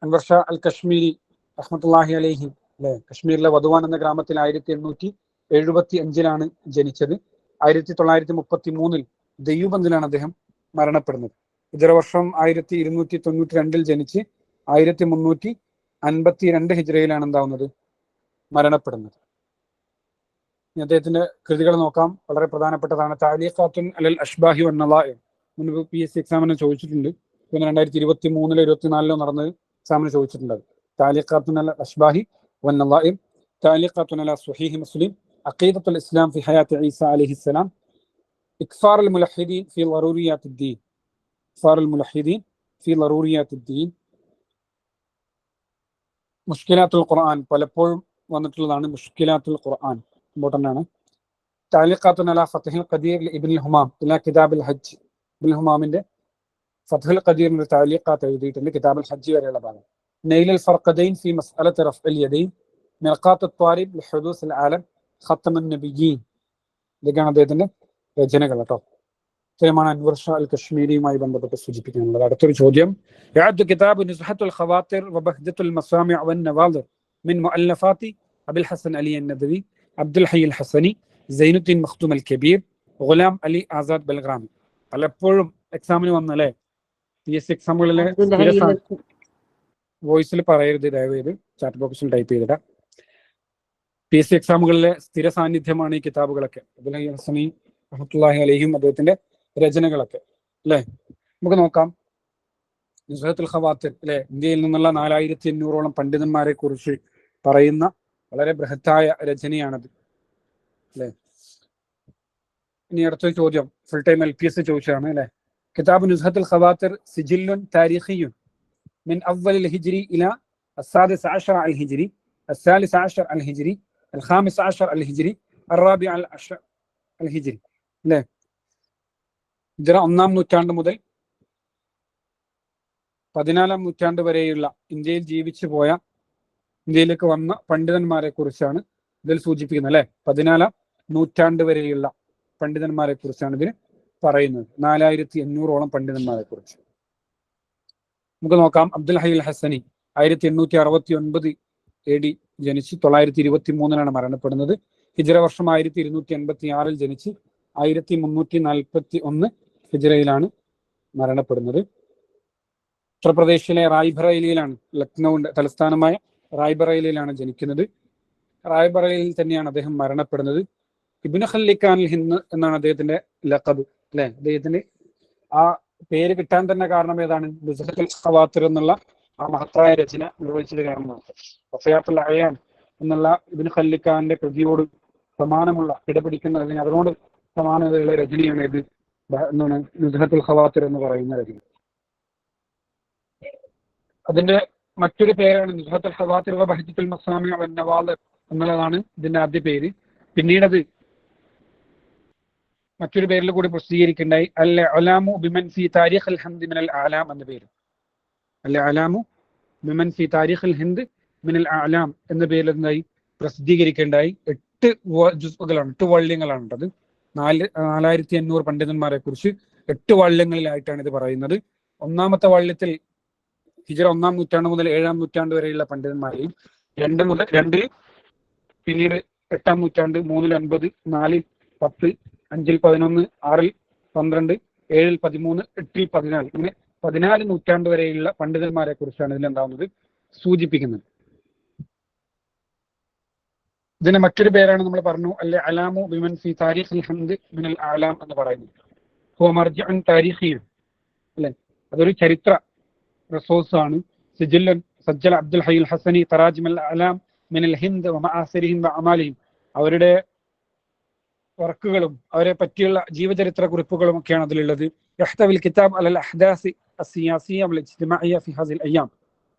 അൻവർ ഷാ അൽ കശ്മീരി റഹ്മത്തുള്ളാഹി അലൈഹി അല്ലെ, കശ്മീരിലെ വധുവാൻ എന്ന ഗ്രാമത്തിൽ 1875 ജനിച്ചത്. 1933 ദെയ്യൂബന്ദിലാണ് അദ്ദേഹം മരണപ്പെടുന്നത്. ഇതര വർഷം 1292 ജനിച്ച് 1352 ഹിജ്റയിലാണ് എന്താവുന്നത്, മരണപ്പെടുന്നത്. അദ്ദേഹത്തിന്റെ കൃതികൾ നോക്കാം, വളരെ പ്രധാനപ്പെട്ടതാണ്. തഅലീഖാത്തുൻ അലൽ അഷ്ബാഹി വന്നളാഇർ, മുൻപ് PSC എക്സാമിന് ചോദിച്ചിട്ടുണ്ട്. പിന്നെ 2023 24 നടന്നത് എക്സാമിന് ചോദിച്ചിട്ടുണ്ട്. തഅലീഖാത്തുൻ അലൽ അഷ്ബാഹി വന്നളാഇർ, തഅലീഖാത്തുൻ അലാ സ്വഹീഹി മുസ്ലിം, അഖീദത്തുൽ ഇസ്ലാം ഫി ഹയാത്തി ഈസ അലൈഹിസ്സലാം, ഇക്ഫാറുൽ മുലഹിദീൻ ഫി ളറൂറിയാത്തിദ്ദീൻ, ഇക്ഫാറുൽ മുലഹിദീൻ ഫി ളറൂറിയാത്തിദ്ദീൻ, മുഷ്കിലാത്തുൽ ഖുർആൻ പലപ്പോഴും വന്നിട്ടുള്ളതാണ്. മുഷ്കിലാത്തുൽ ഖുർആൻ ഇമ്പോർട്ടന്റ് ആണ്. തഅലീഖാത്തുൻ അലാ ഫത്ഹിൽ ഖദീർ ഇബ്നുൽ ഹുമാം ഇലാ കിതാബുൽ ഹജ്ജ്, ഇബ്നുൽ ഹുമാമിന്റെ ഫത്ഹുൽ ഖദീറിന്റെ തഅലീഖാത്ത് എഴുതിയിട്ടുണ്ട്, കിതാബുൽ ഹജ്ജ് വരെയുള്ള ഭാഗം. നൈലുൽ ഫർഖദൈൻ ഫി മസ്അലത്തി റഫ്ഇൽ യദൈൻ, മിർഖാത്തുൽ ത്വാരിബ് ലിഹുദൂസിൽ ആലം, ഖത്തമുൻ നബിയ്യീൻ. ഇതൊക്കെയാണ് അദ്ദേഹത്തിന്റെ രചനകൾ കേട്ടോ. ഇത്രയുമാണ് അൻവർ ഷാ അൽ കശ്മീരിയുമായി ബന്ധപ്പെട്ട് സൂചിപ്പിക്കാനുള്ളത്. അടുത്തൊരു ചോദ്യം, യഅദ്ദു കിതാബു നുസ്ഹത്തുൽ ഖവാത്തിർ വബഹ്ജത്തുൽ മസാമി' വൻ നവാദിർ മിൻ മുഅല്ലഫാത്തി അബുൽ ഹസൻ അലി അൻ-നദ്വി, അബ്ദുൽ ഹയ്യ് അൽ ഹസനി, സൈനുദ്ദീൻ മഖ്ദൂം അൽ കബീർ, ഗുലാം അലി ആസാദ് ബൽഗ്രാമി. പലപ്പോഴും എക്സാമിന് വന്നല്ലേ, PSC എക്സാമുകളിലെ വോയിസിൽ പറയരുത്, ദയവേത് ചാറ്റ് ബോക്സിൽ ടൈപ്പ് ചെയ്തിട. PSC എക്സാമുകളിലെ സ്ഥിര സാന്നിധ്യമാണ് ഈ കിതാബുകളൊക്കെ, അബ്ദുൽ ഹയ്യ് ഹസനി റഹ്മത്തുള്ളാഹി അലൈഹിം അദ്ദേഹത്തിന്റെ രചനകളൊക്കെ അല്ലെ. നമുക്ക് നോക്കാം. നുസ്ഹത്തുൽ ഖവാത്തിർ അല്ലെ, ഇന്ത്യയിൽ നിന്നുള്ള 4800ഓളം പണ്ഡിതന്മാരെ കുറിച്ച് പറയുന്ന വളരെ ബൃഹത്തായ രചനയാണത് അല്ലെ. ഇനി അടുത്ത ചോദ്യം ഫുൾ ടൈം LPS ചോദിച്ചതാണ് അല്ലെ. കിതാബ് നുസ്ഹത്തുൽ ഖവാത്തിർ സിജില്ലുൻ താരിഖിയുൻ മിൻ അവ്വലിൽ ഹിജ്രി ഇലാ السادس عشر الهجري، الثالث عشر الهجري، الخامس عشر الهجري، الرابع عشر الهجري അല്ലെ. ഹിജ്റ 1-ാം നൂറ്റാണ്ട് മുതൽ 14-ാം നൂറ്റാണ്ട് വരെയുള്ള ഇന്ത്യയിൽ ജീവിച്ചു പോയ, ഇന്ത്യയിലേക്ക് വന്ന പണ്ഡിതന്മാരെ കുറിച്ചാണ് ഇതിൽ സൂചിപ്പിക്കുന്നത് അല്ലെ. 14-ാം നൂറ്റാണ്ട് വരെയുള്ള പണ്ഡിതന്മാരെ കുറിച്ചാണ് ഇതിൽ പറയുന്നത്. 4800ഓളം പണ്ഡിതന്മാരെ കുറിച്ച് നമുക്ക് നോക്കാം. അബ്ദുൽ ഹയ്യ് അൽ ഹസനി 1869 AD ജനിച്ച് 923 മരണപ്പെടുന്നത്. ഹിജ്റ വർഷം 1286 ജനിച്ച് 1341 ഹിജ്റയിലാണ് മരണപ്പെടുന്നത്. ഉത്തർപ്രദേശിലെ റായ്ബറേലിയിലാണ്, ലക്നൌവിന്റെ തലസ്ഥാനമായ റായ്ബറേലിയിലാണ് ജനിക്കുന്നത്. റായ്ബറേലിയിൽ തന്നെയാണ് അദ്ദേഹം മരണപ്പെടുന്നത്. ഇബ്നു ഖല്ലിക്കാനിൽ ഹിന്ദ് എന്നാണ് അദ്ദേഹത്തിന്റെ ലഖബ്, അല്ലെ? അദ്ദേഹത്തിന് ആ പേര് കിട്ടാൻ തന്നെ കാരണം ഏതാണ്? നുസ്ഖത്തുൽ ഖവാത്തിർ എന്നുള്ള ആ മഹത്തായ രചന നിർവഹിച്ചത് കാരണമാണ്. വഫയാത്തുൽ അയാൻ എന്നുള്ള ഇബ്നു ഖല്ലിക്കാന്റെ കൃതിയോട് സമാനമുള്ള കിടപിടിക്കുന്ന, അല്ലെങ്കിൽ അതിനോട് സമാനതയുള്ള രചനയാണ് ഇത് എന്താണ് നുസ്ഖത്തുൽ ഖവാത്തിർ എന്ന് പറയുന്ന രചന. അതിന്റെ മറ്റൊരു പേരാണ് നുസ്ഖത്തുൽ ഖവാത്തിർ വ ബഹ്ജത്തുൽ മസാമി വൻ നവാദിർ എന്നുള്ളതാണ് ഇതിന്റെ ആദ്യ പേര്. പിന്നീട് അത് മറ്റൊരു പേരിൽ കൂടി പ്രസിദ്ധീകരിക്കുണ്ടായി. അൽ അലാമു ബിമൻ ഫി താരിഖ് അൽ ഹിന്ദ് മിനൽ അഅലാം എന്ന പേര്. അൽ അലാമു ബിമൻ ഫി താരിഖ് അൽ ഹിന്ദ് മിനൽ അഅലാം എന്ന പേരിൽ എന്തായി പ്രസിദ്ധീകരിക്കേണ്ടായി. 8 ജുസ്ഉകളാണ്, 8 വാള്യങ്ങളാണ് അത്. 4500 പണ്ഡിതന്മാരെ കുറിച്ച് 8 വാള്യങ്ങളിലായിട്ടാണ് ഇത് പറയുന്നത്. ഒന്നാമത്തെ വാള്യത്തിൽ ഹിജ്റ 1-ാം നൂറ്റാണ്ട് മുതൽ 7-ാം നൂറ്റാണ്ട് വരെയുള്ള പണ്ഡിതന്മാരെയും, 2 പിന്നീട് 8-ാം നൂറ്റാണ്ട്, 3-ൽ 9, 4-ൽ 10, 5-ൽ 11, 6-ൽ 12, 7-ൽ 13, 8-ൽ 14, ഇങ്ങനെ 14 നൂറ്റാണ്ട് വരെയുള്ള പണ്ഡിതന്മാരെ കുറിച്ചാണ് ഇതിലെന്താവുന്നത് സൂചിപ്പിക്കുന്നത്. ഇതിന് മറ്റൊരു പേരാണ് നമ്മൾ പറഞ്ഞു അല്ലെ അലാമു ബിമൻ ഫി താരിഖ് അൽ ഹിന്ദ് മിനൽ അഅലാം എന്ന് പറയുന്നത്. ഹുവ മർജിഉൻ താരിഖിയ്യൻ, അല്ലെ? അതൊരു ചരിത്ര റിസോഴ്സ് ആണ്. സിജില്ലൻ സജ്ജല അബ്ദുൽ ഹയ്യൽ ഹസനി തറാജിം അൽ അഅലാം മിനൽ ഹിന്ദ് വ മആസിരിഹിം വ അമാലിഹിം. അവരുടെ വർക്കുകളും അവരെ പറ്റിയുള്ള ജീവചരിത്ര കുറിപ്പുകളും ഒക്കെയാണ് അതിലുള്ളത്. യഹ്തവിൽ കിതാബ് അലൽ അഹ്ദാസി അസ്സിയാസിയ്യ വൽ ഇജ്തിമാഇയ്യ ഫി ഹാസിൽ അയ്യാം.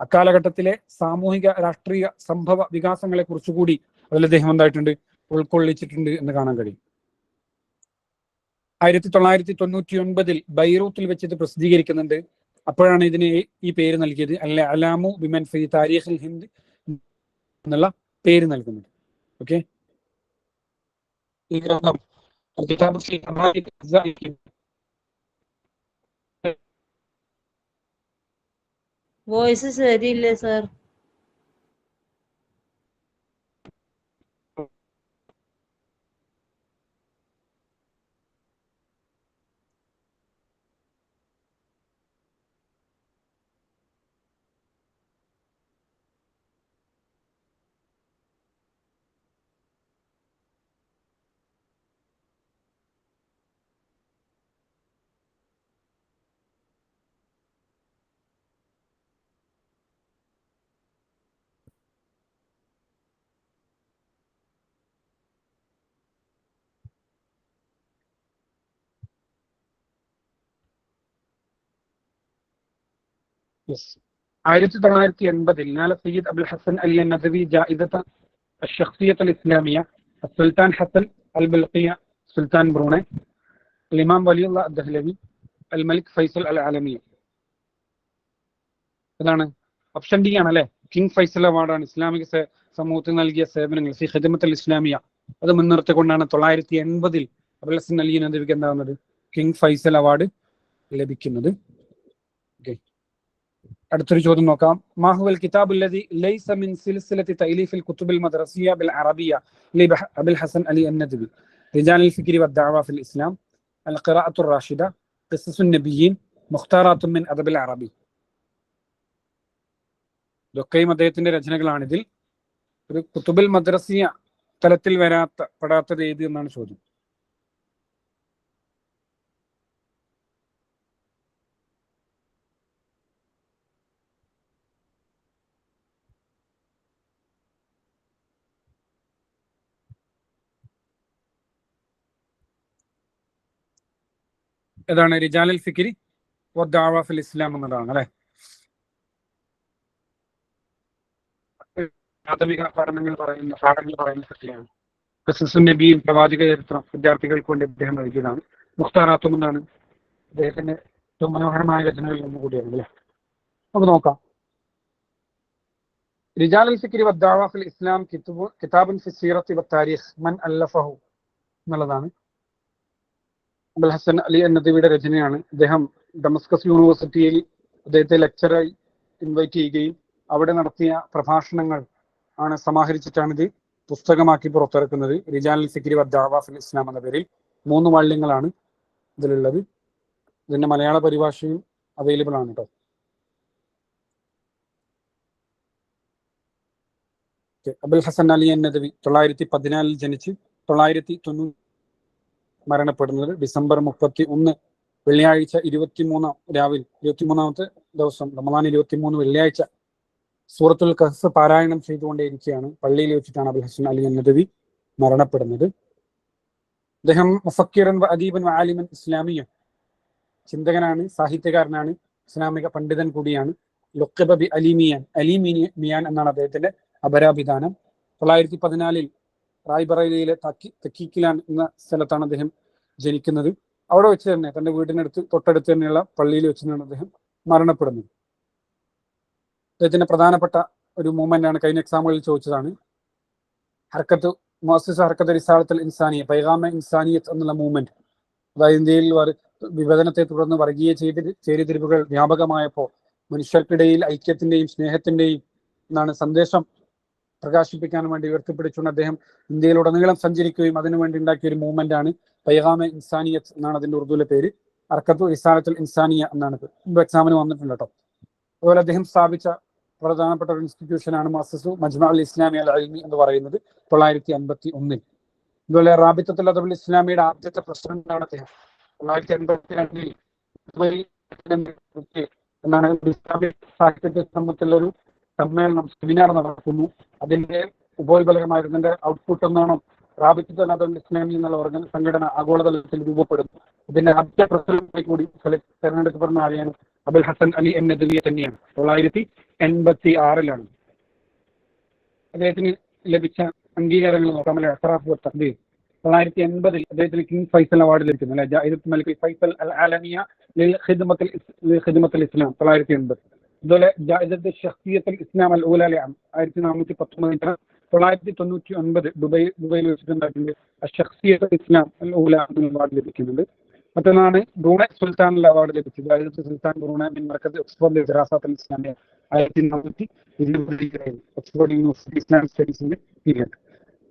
അക്കാലഘട്ടത്തിലെ സാമൂഹിക രാഷ്ട്രീയ സംഭവ വികാസങ്ങളെ കുറിച്ചുകൂടി അതിൽ അദ്ദേഹം എന്തായിട്ടുണ്ട് ഉൾക്കൊള്ളിച്ചിട്ടുണ്ട് എന്ന് കാണാൻ കഴിയും. 1999 ബൈറൂത്തിൽ വെച്ച് ഇത് പ്രസിദ്ധീകരിക്കുന്നുണ്ട്. അപ്പോഴാണ് ഇതിന് ഈ പേര് നൽകിയത്, അല്ലെ അലാമു ബിമൻ ഫി താരിഖിൽ ഹിന്ദ് എന്നുള്ള പേര് നൽകുന്നത്. ഓക്കെ, ഈ ഗ്രന്ഥം വോയിസ് ശരിയില്ലേ സർ? Yes. 1980 نال السيد أبو الحسن علي الندوي جائزة الشخصية الإسلامية السلطان حسن البلقية سلطان بروني الإمام ولي الله الدهلوي الملك ഫൈസൽ അൽ ആലമി. ഇതാണ് ഓപ്ഷൻ ഡി ആണ്, അല്ലെ? കിങ് ഫൈസൽ അവാർഡാണ് ഇസ്ലാമിക സമൂഹത്തിന് നൽകിയ സേവനങ്ങൾ ഫി ഖിദ്മത്തുൽ ഇസ്ലാമിയ. അത് മുൻനിർത്തിക്കൊണ്ടാണ് 1980 അബുൽ ഹസൻ അലി നദ്വിക്ക് എന്താവുന്നത് കിങ് ഫൈസൽ അവാർഡ് ലഭിക്കുന്നത്. അടുത്തൊരു ചോദ്യം നോക്കാം. മാഹുവൽ കിതാബുല്ലദി ലൈസ മിൻ സിൽസിലത്തി തഅലീഫിൽ കുതുബിൽ മദ്രസിയ്യ ബിൽ അറബിയ്യ ലി അബുൽ ഹസൻ അലി അൻ-നദ്വി റിജാലുൽ ഫിക്രി വദ്ദഅവ ഫിൽ ഇസ്ലാം അൽ ഖിറാഅത്തുർ റാഷിദ ഖിസ്സസുൻ നബിയ്യീൻ മുഖ്താറാത്തുൻ മിൻ അദബിൽ അറബി. ഇതൊക്കെയും അദ്ദേഹത്തിന്റെ രചനകളാണിതിൽ. ഒരു കുതുബിൽ മദ്രസിയ തലത്തിൽ പെടാത്തത് ഏത് എന്നാണ് ചോദ്യം. ഏതാണ്? റിജാലുൽ ഫിക്രി വദ്ദഅവ ഫിൽ ഇസ്ലാം എന്നതാണ്, അല്ലെ? പ്രാഥമിക പാഠങ്ങൾ പറയുന്ന സത്യമാണ്. ഖിസ്സസുൻ നബിയും പ്രവാചക ചരിത്രം വിദ്യാർത്ഥികൾക്ക് വേണ്ടി അദ്ദേഹം നൽകിയതാണ്. മുഖ്താറാത്തും എന്നാണ് അദ്ദേഹത്തിന്റെ ഏറ്റവും മനോഹരമായ രചനകളിൽ ഒന്ന് കൂടിയാണ്, അല്ലെ? നമുക്ക് നോക്കാം. റിജാലുൽ ഫിക്രി വദ്ദഅവ ഫിൽ ഇസ്ലാം കിതാബുൻ ഫി സീറത്തി വത്താരീഖ് മൻ അല്ലഫഹു എന്നുള്ളതാണ്. അബുൽ ഹസൻ അലി അൻ-നദ്വിയുടെ രചനയാണ്. അദ്ദേഹം ഡമസ്കസ് യൂണിവേഴ്സിറ്റിയിൽ അദ്ദേഹത്തെ ലെക്ചറായി ഇൻവൈറ്റ് ചെയ്യുകയും അവിടെ നടത്തിയ പ്രഭാഷണങ്ങൾ ആണ് സമാഹരിച്ചിട്ടാണ് ഇത് പുസ്തകമാക്കി പുറത്തിറക്കുന്നത്. റിജാൽ ഫിക്രി വദ്ദഅവ ഫിൽ ഇസ്ലാം എന്ന പേരിൽ 3 വാള്യങ്ങളാണ് ഇതിലുള്ളത്. ഇതിന്റെ മലയാള പരിഭാഷയും അവൈലബിൾ ആണ് കേട്ടോ. അബുൽ ഹസൻ അലി അൻ-നദവി 914 ജനിച്ച് 990 മരണപ്പെടുന്നത്. ഡിസംബർ 31 വെള്ളിയാഴ്ച 23 രാവിലെ 23ാമത്തെ ദിവസം റമദാൻ 23 വെള്ളിയാഴ്ച സൂറത്തുൽ കഹ്ഫ് പാരായണം ചെയ്തുകൊണ്ടേയിരിക്കുകയാണ്. പള്ളിയിൽ വെച്ചിട്ടാണ് അബുൽ ഹസൻ അലി അൻ-നദവി മരണപ്പെടുന്നത്. അദ്ദേഹം മുഫക്കിറൻ വ അദീബൻ വ ആലിമൻ ഇസ്ലാമിയ, ചിന്തകനാണ്, സാഹിത്യകാരനാണ്, ഇസ്ലാമിക പണ്ഡിതൻ കൂടിയാണ്. ലുഖബ ബി അലിമിയാൻ, അലിമിയാൻ എന്നാണ് അദ്ദേഹത്തിന്റെ അപരാഭിധാനം. 914 റായ്ബറേലിയിലെ തക്കീക്കിലാൻ എന്ന സ്ഥലത്താണ് അദ്ദേഹം ജനിക്കുന്നത്. അവിടെ വെച്ച് തന്നെ തന്റെ വീടിനടുത്ത് തൊട്ടടുത്ത് തന്നെയുള്ള പള്ളിയിൽ വെച്ച് തന്നെയാണ് അദ്ദേഹം മരണപ്പെടുന്നത്. അദ്ദേഹത്തിന്റെ പ്രധാനപ്പെട്ട ഒരു മൂവ്മെന്റ് ആണ്, കഴിഞ്ഞ എക്സാമുകളിൽ ചോദിച്ചതാണ്, ഹർക്കത്ത് മുഅസ്സിസ ഹർക്കത്ത് റിസാലത്തുൽ ഇൻസാനിയ, പൈഗാമ ഇൻസാനിയത്ത് എന്നുള്ള മൂവ്മെന്റ്. അതായത് ഇന്ത്യയിൽ വിഭജനത്തെ തുടർന്ന് വർഗീയ ചേരിതിരിവുകൾ വ്യാപകമായപ്പോൾ മനുഷ്യർക്കിടയിൽ ഐക്യത്തിന്റെയും സ്നേഹത്തിന്റെയും എന്നാണ് സന്ദേശം പ്രകാശിപ്പിക്കാൻ വേണ്ടി ഉയർത്തിപ്പിടിച്ചുകൊണ്ട് അദ്ദേഹം ഇന്ത്യയിലുടനീളം സഞ്ചരിക്കുകയും അതിനുവേണ്ടി ഉണ്ടാക്കിയ ഒരു മൂവ്മെന്റ് ആണ് പൈഗാമ ഇൻസാനിയത്ത് എന്നാണ് അതിന്റെ ഉറുദുവിലെ പേര്. ഹർക്കത്തു റിസാലത്തുൽ ഇൻസാനിയ എന്നാണ് മുമ്പ് എക്സാമിന് വന്നിട്ടുണ്ട് കേട്ടോ. അതുപോലെ അദ്ദേഹം സ്ഥാപിച്ച പ്രധാനപ്പെട്ട ഒരു ഇൻസ്റ്റിറ്റ്യൂഷൻ ആണ് മുഅസ്സിസു മജ്മഅ അൽ ഇസ്ലാമി അൽ ഇൽമി എന്ന് പറയുന്നത് 951. അതുപോലെ റാബിത്തത്തുൽ അദബുൽ ഇസ്ലാമിയുടെ ആദ്യത്തെ പ്രസിഡന്റാണ് അദ്ദേഹം. 982 എന്നാണ് ഇസ്ലാമിക സാഹിത്യത്തെ സംബന്ധിച്ചുള്ള ഒരു സമ്മേളനം, സെമിനാർ നടക്കുന്നു. അതിന്റെ ഉപോത്ബലകമായിരുന്നതിന്റെ ഔട്ട്പുട്ട് എന്നാണ് റാബിത്തത്തുൽ അദബുൽ ഇസ്ലാമി എന്നുള്ള സംഘടന ആഗോളതലത്തിൽ രൂപപ്പെടുന്നു. ഇതിന്റെ ആദ്യ പ്രസിഡന്റായി കൂടി തെരഞ്ഞെടുക്കപ്പെടുന്ന ആരെയാണ്? അബുൽ ഹസൻ അലി അൻ-നദവിയെ തന്നെയാണ്. 986 അദ്ദേഹത്തിന് ലഭിച്ച അംഗീകാരങ്ങൾ നോക്കാം. അല്ലെ, അഷ്റഫ് തഖ്ദീർ. 980 അദ്ദേഹത്തിന് കിങ് ഫൈസൽ അവാർഡ് ലഭിക്കുന്നു. അല്ലെ, ജായിദത്തുൽ മലിക് ഫൈസൽ അൽ ആലമിയ ലിൽ ഖിദ്മത്തുൽ ഇസ്ലാം 980. അതുപോലെ ജായിദത്തുൽ ശഖ്സിയത്തുൽ ഇസ്ലാം അൽ ഊല 1419. 999 ദുബൈയിൽ വെച്ചിട്ടുണ്ടായിട്ടുണ്ട് അഷ്ഖ്സിയത്തുൽ ഇസ്ലാം അൽ ഊല എന്ന അവാർഡ് ലഭിക്കുന്നുണ്ട്. മറ്റൊന്നാണ് ബ്രൂണെ സുൽത്താനുള്ള അവാർഡ് ലഭിച്ചത്. ജായിദത്തുൽ സുൽത്താൻ ബ്രൂണെ ബിൻ മർക്കസ് ഓക്സ്ഫോർഡ് ദിറാസത്തുൽ ഇസ്ലാമിയ 1420 ഓക്സ്ഫോർഡ് യൂണിവേഴ്സിറ്റി ഇസ്ലാമിക് സ്റ്റഡീസിന്റെ പീരിയഡ്.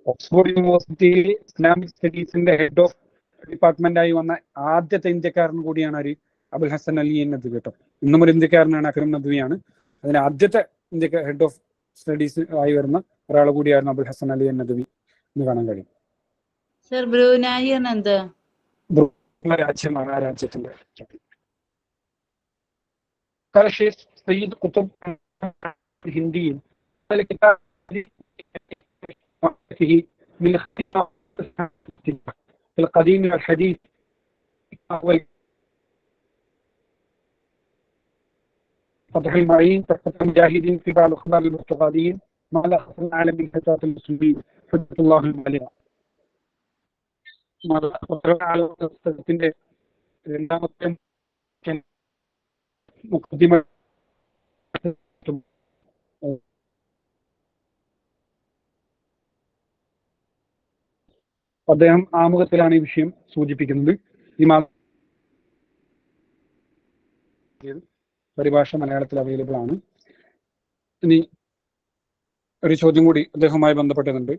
ഓക്സ്ഫോർഡ് യൂണിവേഴ്സിറ്റിയിൽ ഇസ്ലാമിക് സ്റ്റഡീസിന്റെ ഹെഡ് ഓഫ് ഡിപ്പാർട്ട്മെന്റായി വന്ന ആദ്യത്തെ ഇന്ത്യക്കാരൻ കൂടിയാണ് ഒരു അബുൽ ഹസൻ അലി നദ്വി കേട്ടോ. ഇന്നും ഒരു ഇന്ത്യക്കാരനാണ്, അക്രം നദ്വിയാണ്. അതിന് ആദ്യത്തെ ഇന്ത്യക്ക് ഹെഡ് ഓഫ് സ്റ്റഡീസ് ആയി വരുന്ന ഒരാൾ കൂടിയായിരുന്നു അബുൽ ഹസൻ അലി നദ്വി എന്ന് കാണാൻ കഴിയും. സർ, ബ്രൂനായി എന്താ രാജ്യമാണ്. ആ രാജ്യത്തിന്റെ قال الشيخ سيد قطب الهندي الكتاب من اختلاف في القديم والحديث فتح المعين تحت المجاهدين في بعض اخبار البرتغاليين مع لخص العالم من فتاة المسلمين حجة الله البالغة. പുസ്തകത്തിന്റെ രണ്ടാമത്തെ മുഖദ്ദിമ അദ്ദേഹം ആമുഖത്തിലാണ് ഈ വിഷയം സൂചിപ്പിക്കുന്നത്. ഈ പരിഭാഷ മലയാളത്തിൽ അവൈലബിൾ ആണ്. ഇനി ഒരു ചോദ്യം കൂടി അദ്ദേഹവുമായി ബന്ധപ്പെട്ടതുണ്ട്.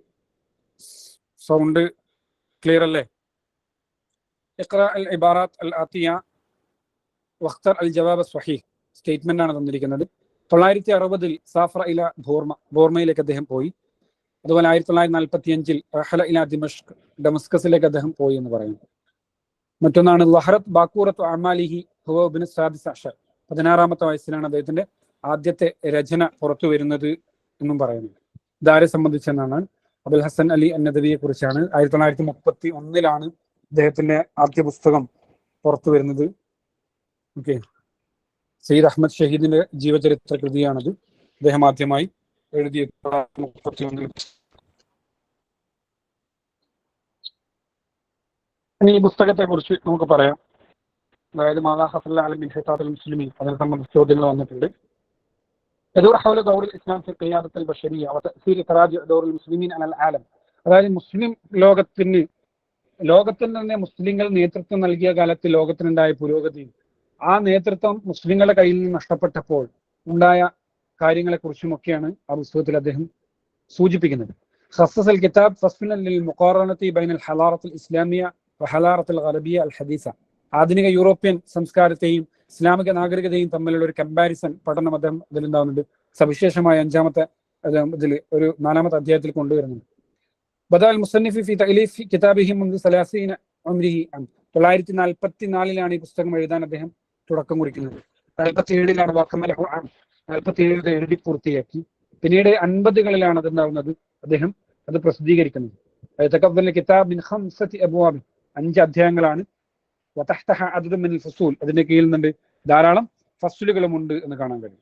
സൗണ്ട് ക്ലിയർ അല്ലേ? ഇഖ്റ അൽ ഇബാറാത്ത് അൽ ആതിയ വഖ്തർ അൽ ജവാബ് സ്വഹീഹ് സ്റ്റേറ്റ്മെന്റ് ആണ് തന്നിരിക്കുന്നത്. 960 സാഫ്ര ഇല ബോർമയിലേക്ക് അദ്ദേഹം പോയി. അതുപോലെ 1945 റഹല ഇല ദിമഷ്ക് ഡമസ്കസിലേക്ക് അദ്ദേഹം പോയി എന്ന് പറയുന്നു. മറ്റൊന്നാണ് ലഹറത്ത് ബാക്കൂറത്ത് അമാലിഹി ഹുവ ഇബ്നു സാദിസ് അഷർ, 16ാമത്തെ വയസ്സിലാണ് അദ്ദേഹത്തിന്റെ ആദ്യത്തെ രചന പുറത്തു വരുന്നത് എന്നും പറയുന്നു. ഇതാരെ സംബന്ധിച്ചെന്നാണ്? അബുൽ ഹസൻ അലി അൻ-നദവിയെ കുറിച്ചാണ്. 1931 അദ്ദേഹത്തിന്റെ ആദ്യ പുസ്തകം പുറത്തു വരുന്നത്. ഓക്കെ, സയ്യിദ് അഹമ്മദ് ഷഹീദിന്റെ ജീവചരിത്ര കൃതിയാണത്. അദ്ദേഹം ആദ്യമായി എഴുതിയ 1931. ഇനി ഈ പുസ്തകത്തെ കുറിച്ച് നമുക്ക് പറയാം. അതായത് മാദാ ഹസൽ അലി ഹിതാത്തുൽ മുസ്ലിമീൻ, അതിനെ സംബന്ധിച്ച് ചോദ്യങ്ങൾ വന്നിട്ടുണ്ട്. يدور حول دور الإسلام في قيادة البشرية وتأثير تراجع دور المسلمين على العالم. അതായത് മുസ്ലിം ലോകത്തിന് തന്നെ മുസ്ലിങ്ങൾ നേതൃത്വം നൽകിയ കാലത്ത് ലോകത്തിനുണ്ടായ പുരോഗതി, ആ നേതൃത്വം മുസ്ലിങ്ങളുടെ കയ്യിൽ നിന്ന് നഷ്ടപ്പെട്ടപ്പോൾ ഉണ്ടായ കാര്യങ്ങളെ കുറിച്ചുമൊക്കെയാണ് ആ പുസ്തകത്തിൽ അദ്ദേഹം സൂചിപ്പിക്കുന്നത്. خصص الكتاب فصلا للمقارنة بين الحضارة الإسلامية وحضارة الغربية الحديثة. ആധുനിക യൂറോപ്യൻ സംസ്കാരത്തെയും ഇസ്ലാമിക നാഗരികതയും തമ്മിലുള്ള ഒരു കമ്പാരിസൺ പഠനം അദ്ദേഹം ഇതിലുണ്ടാവുന്നുണ്ട്. സവിശേഷമായ അഞ്ചാമത്തെ ഇതിൽ ഒരു 4ാമത്തെ അധ്യായത്തിൽ കൊണ്ടുവരുന്നുണ്ട്. ബദഅൽ മുസന്നിഫ് ഫി തഅലീഫ് കിതാബിഹി മുൻദു 30 ഉംരിഹി. 944 ഈ പുസ്തകം എഴുതാൻ അദ്ദേഹം തുടക്കം കുറിക്കുന്നത്. 47 വാക്കമലഹു 47 എഴുതി പൂർത്തിയാക്കി. പിന്നീട് 50കളിലാണ് അതുണ്ടാവുന്നത്. അദ്ദേഹം അത് പ്രസിദ്ധീകരിക്കുന്നത്. കിതാബ് മിൻ 5 അബ്വാബ്, 5 അധ്യായങ്ങളാണ്. വതഹ്തഹ അദദുൻ മിനൽ ഫുസൂൽ, അതിന്റെ കീഴിൽ നിന്നുണ്ട് ധാരാളം ഫസ്ലുകളും ഉണ്ട് എന്ന് കാണാൻ കഴിയും.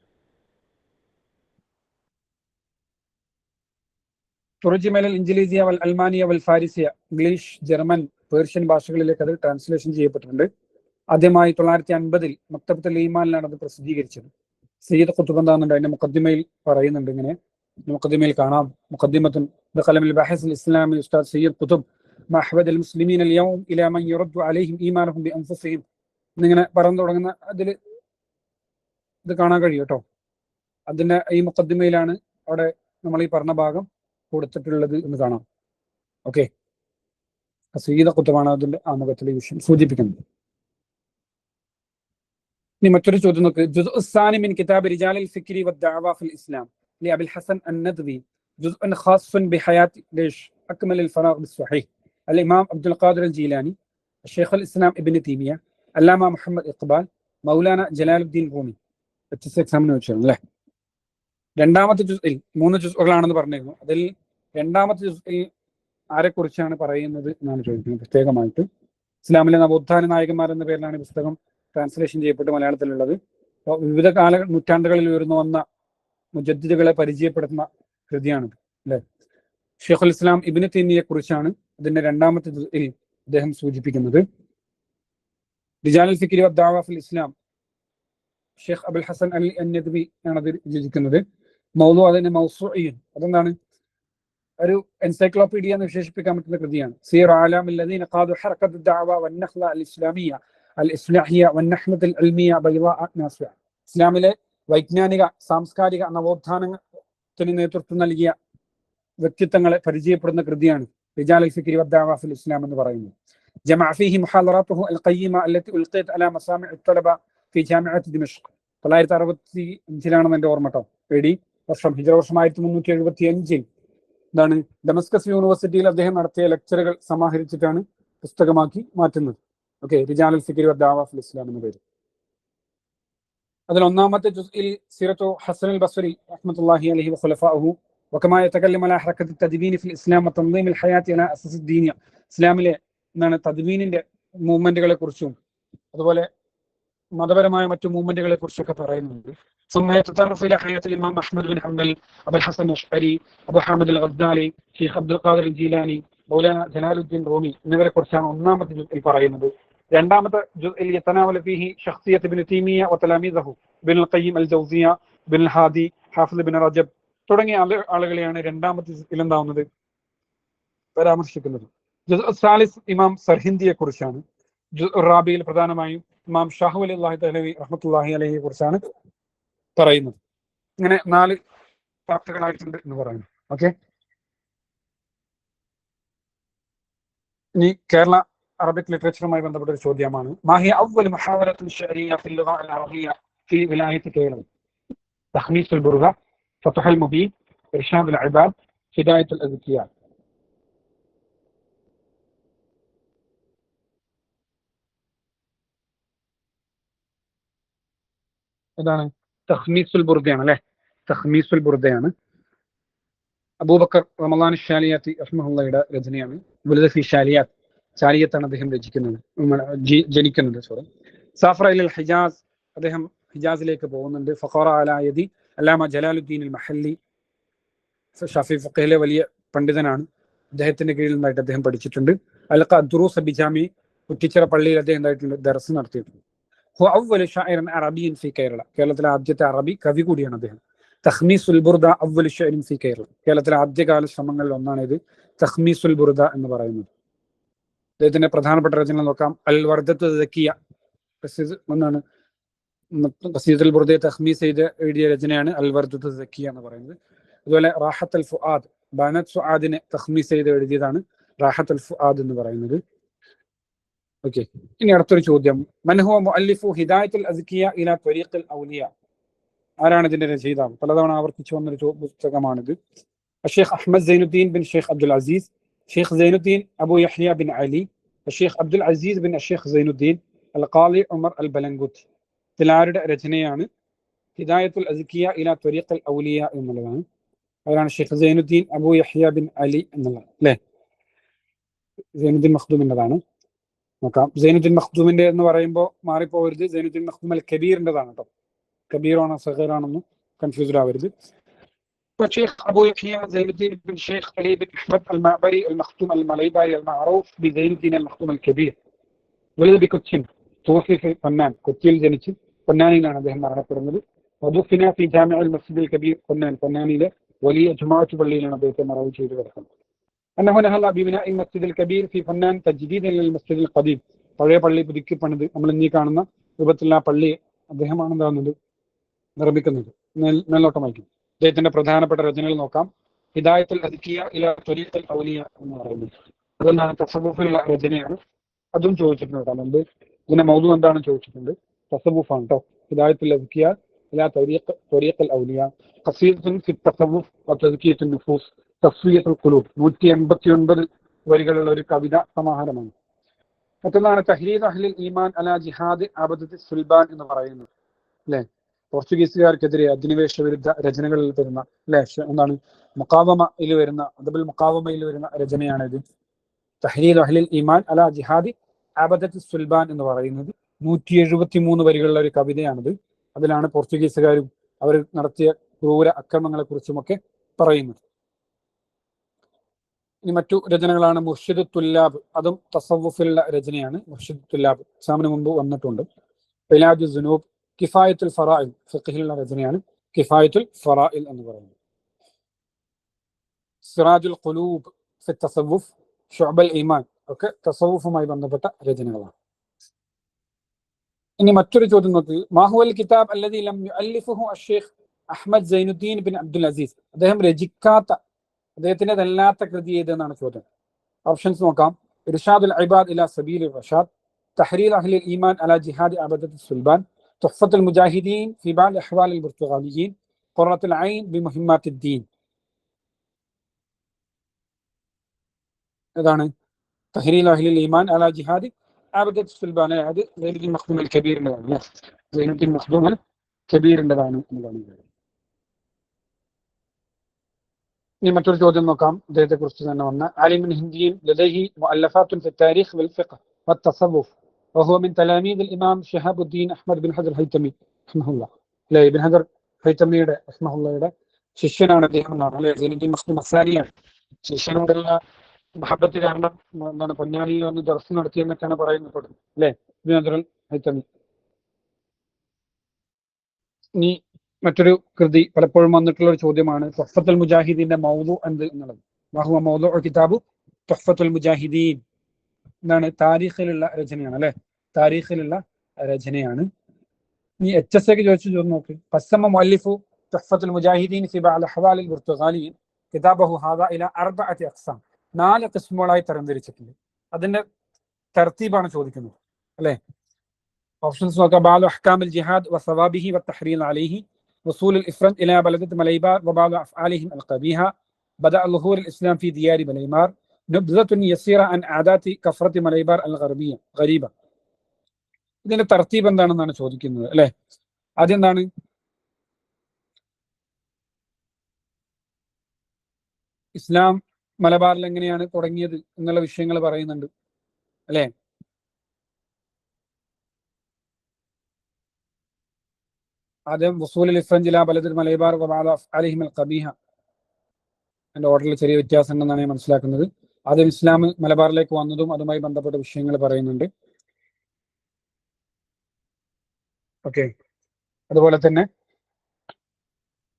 തുർജിമ ഇലൽ ഇൻജിലീസിയ വൽ അൽമാനിയ വൽ ഫാരിസിയ, ഇംഗ്ലീഷ്, ജർമ്മൻ, പേർഷ്യൻ ഭാഷകളിലേക്ക് അത് ട്രാൻസ്ലേഷൻ ചെയ്യപ്പെട്ടിട്ടുണ്ട്. ആദ്യമായി 950 മക്തബത്തുൽ ഈമാനിലാണ് അത് പ്രസിദ്ധീകരിച്ചത്. സയ്യിദ് ഖുത്ബ് എന്താണെന്നുണ്ട് അതിന്റെ മുഖദ്ദിമയിൽ പറയുന്നുണ്ട്. ഇങ്ങനെ മുഖദ്ദിമയിൽ കാണാം, മുഖദ്ദിമത്തുൻ ബിഖലമിൽ ബാഹിസ് ഇസ്ലാമി ഉസ്താദ് സയ്യിദ് ഖുത്ബ് മഹ്വദൽ മുസ്ലിമീൻ അൽ യൗം ഇലാ മൻ യുറദ്ദു അലൈഹിം ഈമാനുഹും ബിഅൻഫുസിഹിം എന്നിങ്ങനെ പറഞ്ഞു തുടങ്ങുന്ന അതിൽ ഇത് കാണാൻ കഴിയും കേട്ടോ. അതിന്റെ ഈ മുഖദ്ദിമയിലാണ് അവിടെ നമ്മൾ ഈ പറഞ്ഞ ഭാഗം കൊടുത്തിട്ടുള്ളത് എന്ന് കാണാം. ഓക്കെ, സയ്യിദ് ഖുത്ബാണ് അതിന്റെ ആമുഖത്തിൽ ഈ വിഷയം സൂചിപ്പിക്കുന്നത്. ഇനി മറ്റൊരു ചോദ്യം നോക്ക്. ജുസ്ഉ الثاني من كتاب رجال الفكر والدعوة في الإسلام لأبي الحسن الندوي جزء خاص بحياة ليش أكمل الفراغ بالصحيح الإمام عبد القادر الجيلاني الشيخ الإسلام ابن تيمية علامة محمد إقبال മൗലാന ജലാലുദ്ദീൻ റൂമി. എക്സാമിന് വെച്ചാണ് അല്ലേ. 2ാമത്തെ ജുസ്ഇൽ 3 ജുസ്ഉകളാണെന്ന് പറഞ്ഞിരുന്നു. അതിൽ 2ാമത്തെ ജുസ്ഇൽ ആരെക്കുറിച്ചാണ് പറയുന്നത് എന്നാണ് ചോദിക്കുന്നത് പ്രത്യേകമായിട്ട്. ഇസ്ലാമിലെ നവോത്ഥാന നായകന്മാർ എന്ന പേരിലാണ് ഈ പുസ്തകം ട്രാൻസ്ലേഷൻ ചെയ്യപ്പെട്ട് മലയാളത്തിലുള്ളത്. അപ്പോൾ വിവിധ നൂറ്റാണ്ടുകളിൽ ഉയർന്നു വന്ന മുജദ്ദിദുകളെ പരിചയപ്പെടുത്തുന്ന കൃതിയാണിത് അല്ലെ. ഷെയ്ഖുൽ ഇസ്ലാം ഇബ്നു തൈമിയെ കുറിച്ചാണ് ഇതിന്റെ 2ാമത്തെ ജുസ്ഇൽ അദ്ദേഹം സൂചിപ്പിക്കുന്നത്. റിജാലുൽ ഫിക്രി വദ്ദഅവ ഫിൽ ഇസ്ലാം ഷെയ്ഖ് അബുൽ ഹസൻ അലി അൻ-നദ്വി ആണ് അത് രചിക്കുന്നത്. മൗളു അതിന്റെ മൗസൂഇയ്യൻ, അതെന്താണ് ഒരു എൻസൈക്ലോപീഡിയ എന്ന് വിശേഷിപ്പിക്കാൻ പറ്റുന്ന കൃതിയാണ്. സീർ ആലാമിൽ ലദീന ഖാദു ഹറകത്തുദ് ദഅവ വന്നഹ്ല അൽ ഇസ്ലാമിയ അൽ ഇസ്ലാഹിയ വന്നഹ്ലത്തുൽ ഇൽമിയ ബൈദാ നാസിഅ. ഇസ്ലാമിലെ വൈജ്ഞാനിക സാംസ്കാരിക നവോത്ഥാനത്തിന് നേതൃത്വം നൽകിയ വ്യക്തിത്വങ്ങളെ പരിചയപ്പെടുന്ന കൃതിയാണ് റിജാലുൽ ഫിക്രി വദ്ദഅവ ഫിൽ ഇസ്ലാം എന്ന് പറയുന്നത്. ജമഅ ഫീഹി മുഹാദറാത്തുഹു അൽ ഖയ്യിമ അല്ലതി ഉൽഖിയത് അലാ മസാമിഅ അത്‌തലബ ഫി ജാമിഅത്ത് ദിമഷ്ക്. 965 എന്റെ ഓർമ്മ കേട്ടോ. വർഷം ഹിജ്റ വർഷം 1375 എന്താണ് ഡമസ്കസ് യൂണിവേഴ്സിറ്റിയിൽ അദ്ദേഹം നടത്തിയ ലെക്ചറുകൾ സമാഹരിച്ചിട്ടാണ് പുസ്തകമാക്കി മാറ്റുന്നത്. ഓക്കെ, റിജാലുൽ ഫിക്രി വദ്ദഅവ ഫിൽ ഇസ്ലാം എന്ന പേര്. അതിൽ 1ാമത്തെ ജുസ്ഇൽ സീറത്തു ഹസൻ അൽ ബസ്രി റഹ്മത്തുള്ളാഹി അലൈഹി വഖുലഫാഉഹു വകമാ യതകല്ലമു അലാ ഹറകത്തി തദ്വീൻ ഫിൽ ഇസ്ലാം വതൻദീം അൽ ഹയാത്തി അലാ അസ്സാസ് ദീനിയ. ഇസ്ലാമിലെ എന്താണ് തദ്വീനിന്റെ മൂവ്മെന്റുകളെ കുറിച്ചും അതുപോലെ മതപരമായ മറ്റു മൂവ്മെന്റുകളെ കുറിച്ചൊക്കെ പറയുന്നുണ്ട്. ثم يتطرف الى حياه الامام احمد بن حنبل ابو الحسن الاشعري ابو حامد الغزالي شيخ عبد القادر الجيلاني മൗലാന ജലാലുദ്ദീൻ റൂമി എന്നിവരെ കുറിച്ചാണ് 1ാമത്തെ ജുസ്ഇൽ പറയുന്നത്. 2ാമത്തെ ജുസ്ഇൽ യതനാവല ഫീഹി ശഖ്സിയത്ത് ഇബ്നു തൈമിയ വതലാമീദഹു ഇബ്നുൽ ഖയ്യിം അൽ ജൗസിയ ഇബ്നുൽ ഹാദി ഹാഫിദ് ഇബ്നു റജബ് തുടങ്ങിയ ആളുകളെയാണ് 2ാമത്തെ ജുസ്ഇൽ എന്താവുന്നത് പരാമർശിക്കുന്നത്. ജുസ്ഉ സാലിസ് ഇമാം സർഹിന്ദിയെ കുറിച്ചാണ്. ജുസ്ഉ റാബിയിൽ പ്രധാനമായും ഇമാം ഷാഹു അലി ദഹ്ലവി റഹ്മത്തുള്ളാഹി അലൈഹിയെ കുറിച്ചാണ് പറയുന്നത്. ഇങ്ങനെ 4 പാർട്ടുകളായിട്ടുണ്ട് എന്ന് പറയുന്നു. ഓക്കെ, ഇനി കേരള അറബിക് ലിറ്ററേച്ചറുമായി ബന്ധപ്പെട്ട ഒരു ചോദ്യമാണ്. മാഹിയ അവ്വൽ മുഹാവറത്തുൻ ശഅരിയ്യ ഫിൽ ലുഗ അൽ അറബിയ്യ ഫി വിലായത്ത് കേരളം. തഖ്മീസുൽ ബുർഗ, ഫത്ഹുൽ മുബീൻ, ഇർഷാദുൽ ഇബാദ്, ഹിദായത്തുൽ അസ്കിയ. ഇതാണ് തഖ്മീസുൽ ബുർദയാണ് അല്ലെ. തഖ്മീസുൽ ബുർദയാണ് അബൂബക്കർ റമളാൻ ഷാലിയാത്തി റഹ്മഹുള്ളയുടെ രചനയാണ്. വലുദ ഫി ഷാലിയാത്ത്, ഷാലിയത്താണ് അദ്ദേഹം ജനിക്കുന്നത്. സാഫറ ഇലൽ ഹിജാസ്, അദ്ദേഹം ഹിജാസിലേക്ക് പോകുന്നുണ്ട്. ഫഖറ അലാ യദി അല്ലാമ ജലാലുദ്ദീൻ അൽ മഹല്ലി, ഷാഫി ഫഖഹിലെ വലിയ പണ്ഡിതനാണ്. അദ്ദേഹത്തിന്റെ കീഴിൽ നിന്നായിട്ട് അദ്ദേഹം പഠിച്ചിട്ടുണ്ട്. അൽഖ ദുറൂസ് ബിജാമി, കുറ്റിച്ചിറ പള്ളിയിൽ അദ്ദേഹം എന്തായിട്ടുണ്ട് ദർസ് നടത്തിയിട്ടുണ്ട്. ഹു അവ്വലു ഷാഇറൻ അറബിയ്യൻ ഫി കേരള, കേരളത്തിലെ ആദ്യത്തെ അറബി കവി കൂടിയാണ് അദ്ദേഹം. തഖ്മീസുൽ ബുർദ അവ്വലു ഷാഇറിൻ ഫി കേരള, കേരളത്തിലെ ആദ്യകാല ശ്രമങ്ങളിൽ ഒന്നാണ് ഇത് തഖ്മീസുൽ ബുർദ എന്ന് പറയുന്നത്. അദ്ദേഹത്തിന്റെ പ്രധാനപ്പെട്ട രചന നോക്കാം. അൽ വർദത്തു സക്കിയ ഒന്നാണ്. ഖസീദത്തുൽ ബുർദയെ തഖ്മീസ് ചെയ്ത് എഴുതിയ രചനയാണ് അൽ വർദത്തു സക്കിയ എന്ന് പറയുന്നത്. അതുപോലെ റാഹത്തുൽ ഫുആദ്, ബനത് ഫുആദിനെ തഖ്മീസ് ചെയ്ത് എഴുതിയതാണ് റാഹത്തുൽ ഫുആദ് എന്ന് പറയുന്നത്. ഓക്കെ, ഇനി അടുത്തൊരു ചോദ്യം. മൻ ഹുവ മുഅല്ലിഫു ഹിദായത്തുൽ അസ്കിയ ഇലാ ത്വരീഖിൽ ഔലിയ? ആരാണ് ഇതിന്റെ രചയിതാവ്? പലതവണ ആവർത്തിച്ചു വന്നൊരു പുസ്തകമാണിത്. الشيخ أحمد زين الدين بن الشيخ عبد العزيز، شيخ زين الدين أبو يحيى بن علي، الشيخ عبد العزيز بن الشيخ زين الدين القاضي عمر البلنغوت. തിലാരുടെ രചനയാണ് ഹിദായത്തുൽ അസ്കിയ ഇലാ ത്വരീഖിൽ ഔലിയ എന്നുള്ളതാണ്. അവരാണ് ഷെയ്ഖ് സൈനുദ്ദീൻ അബൂ യഹ്യ ബിൻ അലി എന്നുള്ളത് അല്ലേ. സൈനുദ്ദീൻ മഖ്ദൂമിൻ്റെതാണ്. നോക്കാം. സൈനുദ്ദീൻ മഖ്ദൂമിന്റെ എന്ന് പറയുമ്പോൾ മാറിപ്പോവരുത്. സൈനുദ്ദീൻ മഖ്ദൂം അൽ കബീറിൻ്റെതാണ് കേട്ടോ. കബീറാണോ സഗീറാണെന്നും കൺഫ്യൂസ്ഡ് ആവരുത്. الشيخ أبو يحيى زين الدين بن الشيخ علي بن أحمد المعبري المختوم المليباري المعروف بزين الدين المختوم الكبير. ولد بكوتشين، توفي في فنان كوتشيل جنتشين فنانين അദ്ദേഹം മരണപ്പെടുന്നത്. വദുഫിന ഫി ജാമിഉൽ മസ്ജിദുൽ കബീർ, ഫന്നാനിലെ വലിയ ജുമാഅത്ത് പള്ളിയിലാണ് അദ്ദേഹത്തെ മറവ് ചെയ്തു കിടക്കുന്നത്. أنه نهض ببناء المسجد الكبير في فنان تجديدا للمسجد القديم. പഴയ പള്ളി പുതുക്കി പണിത് നമ്മൾ ഇന്നീ കാണുന്ന രൂപത്തിലുള്ള പള്ളി അദ്ദേഹമാണ് എന്താകുന്നത് നിർമ്മിക്കുന്നത്. മേൽനോട്ടമായിരിക്കും. അദ്ദേഹത്തിന്റെ പ്രധാനപ്പെട്ട രചനകൾ നോക്കാം. ഹിദായത്തുൽ അസ്കിയ ഇലാ ത്വരീഖിൽ ഔലിയ എന്ന് പറയുന്നത് അതൊന്നാണ്. തസവ്വുഫിലുള്ള രചനയാണ്. അതും ചോദിച്ചിട്ടുണ്ട്. അതുകൊണ്ട് ഇതിന്റെ മൗദു എന്താണെന്ന് ചോദിച്ചിട്ടുണ്ട്. തസവ്വുഫാണ് കേട്ടോ. ഹിദായത്തുൽ അസ്കിയ ഇലാ ത്വരീഖിൽ ഔലിയ, ഖസീദത്തുൻ ഫി തസവ്വുഫ് വ തസ്കിയത്തുൻ നുഫൂസ്, തസ്ഫിയത്തുൽ ഖുലൂബ്. 189 വരികളുള്ള ഒരു കവിത സമാഹാരമാണ്. മറ്റൊന്നാണ് തഹ്രീദ് അഹ്ലിൽ ഈമാൻ അലാ ജിഹാദ് അബദത്തി സുൽബാൻ എന്ന് പറയുന്നത് അല്ലെ. പോർച്ചുഗീസുകാർക്കെതിരെ അധിനിവേശ വിരുദ്ധ രചനകളിൽ വരുന്ന അല്ലെ എന്താണ് മുഖാവമയിൽ വരുന്ന അദബുൽ മുഖാവമയിൽ വരുന്ന രചനയാണിത്. തഹ്രീദ് അഹ്ലിൽ ഈമാൻ അലാ ജിഹാദി അബദത്തി സുൽബാൻ എന്ന് പറയുന്നത് 173 വരികളുള്ള ഒരു കവിതയാണിത്. അതിലാണ് പോർച്ചുഗീസുകാരും അവർ നടത്തിയ ക്രൂര അക്രമങ്ങളെ കുറിച്ചുമൊക്കെ പറയുന്നത്. ഇനി മറ്റു രചനകളാണ് മുർഷിദ് തുല്ലാബ്. അതും തസവ്വുഫിലുള്ള രചനയാണ്. മുർഷിദ് തുല്ലാബ് എക്സാമിന് മുമ്പ് വന്നിട്ടുണ്ട്. ഇലാജു സുനൂബ്, കിഫായത്തുൽ ഫറാഇൽ ഫിഖ്ഹിലുള്ള രചനയാണ് കിഫായത്തുൽ ഫറാഇൽ എന്ന് പറയുന്നത്. സിറാജുൽ ഖുലൂബ് ഫി തസവ്വുഫ്, ശുഅബൽ ഈമാൻ ഒക്കെ തസവ്വുഫുമായി ബന്ധപ്പെട്ട രചനകളാണ്. ഇനി മറ്റൊരു ചോദ്യം നോക്കി. മാഹുവൽ കിതാബ് അല്ലദീ ലം യുഅല്ലിഫുഹു അഷ്ശൈഖ് അഹ്മദ് സൈനുദ്ദീൻ ബിൻ അബ്ദുൽ അസീസ്? അദ്ദേഹം രചിക്കാത്ത, അദ്ദേഹത്തിൻ്റെതല്ലാത്ത കൃതി ഏതെന്നാണ് ചോദ്യം. ഓപ്ഷൻസ് നോക്കാം. ഇർഷാദുൽ ഇബാദ് ഇലാ സബീലിർ റഷാദ്, തഹ്രീർ അഹ്ലിൽ ഈമാൻ അലാ ജിഹാദി അബദത്തി സുൽബാൻ, തുഹ്ഫത്തുൽ മുജാഹിദീൻ ഫി ബഅദ് അഹ്വാലിൽ ബുർത്തുഗാലിയീൻ, ഖുറത്തുൽ ഐൻ ബിമുഹിമ്മാത്തിദ്ദീൻ. ഏതാണ്? തഹ്രീർ അഹ്ലിൽ ഈമാൻ അലാ ജിഹാദി അബദത്തി സുൽബാൻ. അത് സൈനുദ്ദീൻ മഖ്ദൂം അൽ കബീറിൻ്റെതാണ്. സൈനുദ്ദീൻ മഖ്ദൂം അൽ കബീറിൻ്റെതാണ് എന്നതാണ്. ഇനി മറ്റൊരു ചോദ്യം നോക്കാം. അദ്ദേഹത്തെ കുറിച്ച് തന്നെ വന്ന ആലിമുൻ ഹിന്ദിയും ലദൈഹി മുഅല്ലഫാത്തുൻ ഫി താരീഖ് വൽ ഫിഖ് വത്തസവ്വുഫ് വഹുവ മിൻ തലാമീദ് അൽ ഇമാം ശിഹാബുദ്ദീൻ അഹ്മദ് ബിൻ ഹജർ ഹൈതമി റഹ്മഹുല്ലാഹ്. അല്ലേ, ഇബ്ൻ ഹജർ ഹൈതമിയുടെ റഹ്മഹുള്ളയുടെ ശിഷ്യനാണ് അദ്ദേഹം എന്നാണ് അല്ലെ. സൈനുദ്ദീൻ മഖ്ദൂം അസ്സാനിയാണ്. ശിഷ്യനോടുള്ള മഹബത്ത് കാരണം എന്താണ് പൊന്നാനിയിൽ വന്ന് ദർസ് നടത്തിയെന്നൊക്കെയാണ് പറയുന്നത് അല്ലെ ഇബ്ൻ ഹജർ ഹൈതമി. ഇനി മറ്റൊരു കൃതി പലപ്പോഴും വന്നിട്ടുള്ള ഒരു ചോദ്യമാണ് തുഹ്ഫത്തുൽ മുജാഹിദീന്റെ മൗദു എന്ത് എന്നുള്ളത്. വഹുവ മൗദുഉ കിതാബു തുഹ്ഫത്തുൽ മുജാഹിദീൻ. എന്താണ്? താരീഖിലുള്ള രചനയാണ് അല്ലെ. താരീഖിലുള്ള രചനയാണ്. ഇനി HS ചോദിച്ചു ചോദ്യം നോക്ക്. ഖസ്സമ മുഅല്ലിഫു തുഹ്ഫത്തുൽ മുജാഹിദീൻ ഫി ബഅദ് അഹ്വാലിൽ ബുർത്തുഗാലിയീൻ കിതാബഹു ഹാദാ ഇലാ 4 അഖ്സാം. 4 ഖിസ്മുകളായി തരംതിരിച്ചിട്ടുണ്ട്. അതിന്റെ തർത്തീബാണ് ചോദിക്കുന്നത് അല്ലെ. ഓപ്ഷൻസ് നോക്കാം. ബാദു അഹ്കാമിൽ ജിഹാദ് വസവാബിഹി വത്തഹ്രീൽ അലൈഹി, وصول الإفرنج إلى بلدة مليبار وبعض أفعالهم القبيحة، بدأ ظهور الإسلام في ديار مليبار، نبذة يسيرة عن عادات كفرة مليبار الغربية غريبة. ഇതിന്റെ തർത്തീബ് എന്താണെന്നാണ് ചോദിക്കുന്നത് അല്ലെ. ആദ്യം എന്താണ്? ഇസ്ലാം മലബാറിൽ എങ്ങനെയാണ് തുടങ്ങിയത് എന്നുള്ള വിഷയങ്ങൾ പറയുന്നുണ്ട് അല്ലെ. ആദ്യം വസൂലുൽ ഇഫ്രൻജ് ഇലാ ബലദിൽ മലൈബാർ വബഅദ അഫ്ആലിഹിം അൽ ഖബീഹ. അതിന്റെ ഓർഡറിൽ ചെറിയ വ്യത്യാസം ഉണ്ടെന്നാണ് ഞാൻ മനസ്സിലാക്കുന്നത്. ആദ്യം ഇസ്ലാം മലബാറിലേക്ക് വന്നതും അതുമായി ബന്ധപ്പെട്ട വിഷയങ്ങൾ പറയുന്നുണ്ട്. ഓക്കെ, അതുപോലെ തന്നെ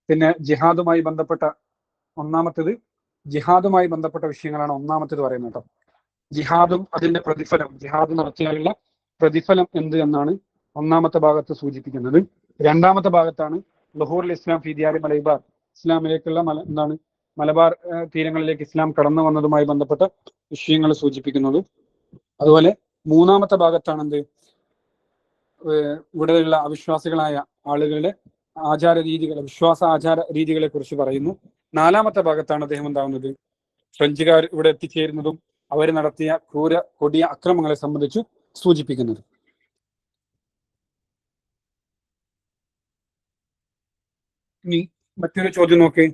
പിന്നെ ജിഹാദുമായി ബന്ധപ്പെട്ട ജിഹാദുമായി ബന്ധപ്പെട്ട വിഷയങ്ങളാണ് ഒന്നാമത്തേത് പറയുന്നത് കേട്ടോ. ജിഹാദും അതിന്റെ പ്രതിഫലം, ജിഹാദ് നടത്തിയാലുള്ള പ്രതിഫലം എന്ത് എന്നാണ് ഒന്നാമത്തെ ഭാഗത്ത് സൂചിപ്പിക്കുന്നത്. രണ്ടാമത്തെ ഭാഗത്താണ് ലുഹൂറുൽ ഇസ്ലാം ഫി ദിയാരി മലൈബാർ, ഇസ്ലാമിലേക്കുള്ള എന്താണ് മലബാർ തീരങ്ങളിലേക്ക് ഇസ്ലാം കടന്നു വന്നതുമായി ബന്ധപ്പെട്ട വിഷയങ്ങൾ സൂചിപ്പിക്കുന്നത്. അതുപോലെ മൂന്നാമത്തെ ഭാഗത്താണ് എന്ത്, ഇവിടെയുള്ള അവിശ്വാസികളായ ആളുകളുടെ ആചാര രീതികൾ, വിശ്വാസ ആചാര രീതികളെ കുറിച്ച് പറയുന്നു. നാലാമത്തെ ഭാഗത്താണ് അദ്ദേഹം എന്താവുന്നത്, ഫ്രഞ്ചുകാർ ഇവിടെ എത്തിച്ചേരുന്നതും അവർ നടത്തിയ കൊടിയ അക്രമങ്ങളെ സംബന്ധിച്ച് സൂചിപ്പിക്കുന്നത്. ഇനി മറ്റൊരു ചോദ്യം നോക്ക്.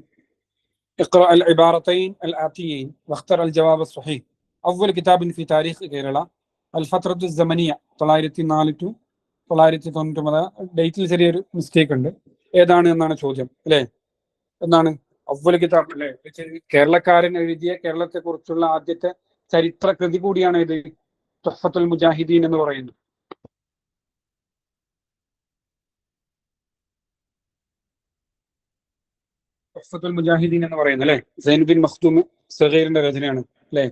اقرأ العبارتين الآتيين واختر الجواب الصحيح. أول كتاب في تاريخ കേരള. الفترة الزمنية 904 to 999. ഡേറ്റിൽ ചെറിയൊരു മിസ്റ്റേക്ക് ഉണ്ട്. ഏതാണ് എന്നാണ് ചോദ്യം അല്ലേ? എന്നാണ് അവ്വൽ കിതാബ് അല്ലേ? കേരളക്കാരൻ എഴുതിയ കേരളത്തെ കുറിച്ചുള്ള ആദ്യത്തെ ചരിത്ര കൃതി കൂടിയാണ് ഇത് തുഹ്ഫത്തുൽ മുജാഹിദീൻ എന്ന് പറയുന്നത്. തുഹ്ഫത്തുൽ മുജാഹിദീൻ എന്ന് പറയുന്നത് അല്ലെ, സൈനുദ്ദീൻ മഖ്ദൂം സഗീറിന്റെ രചനയാണ് അല്ലെ.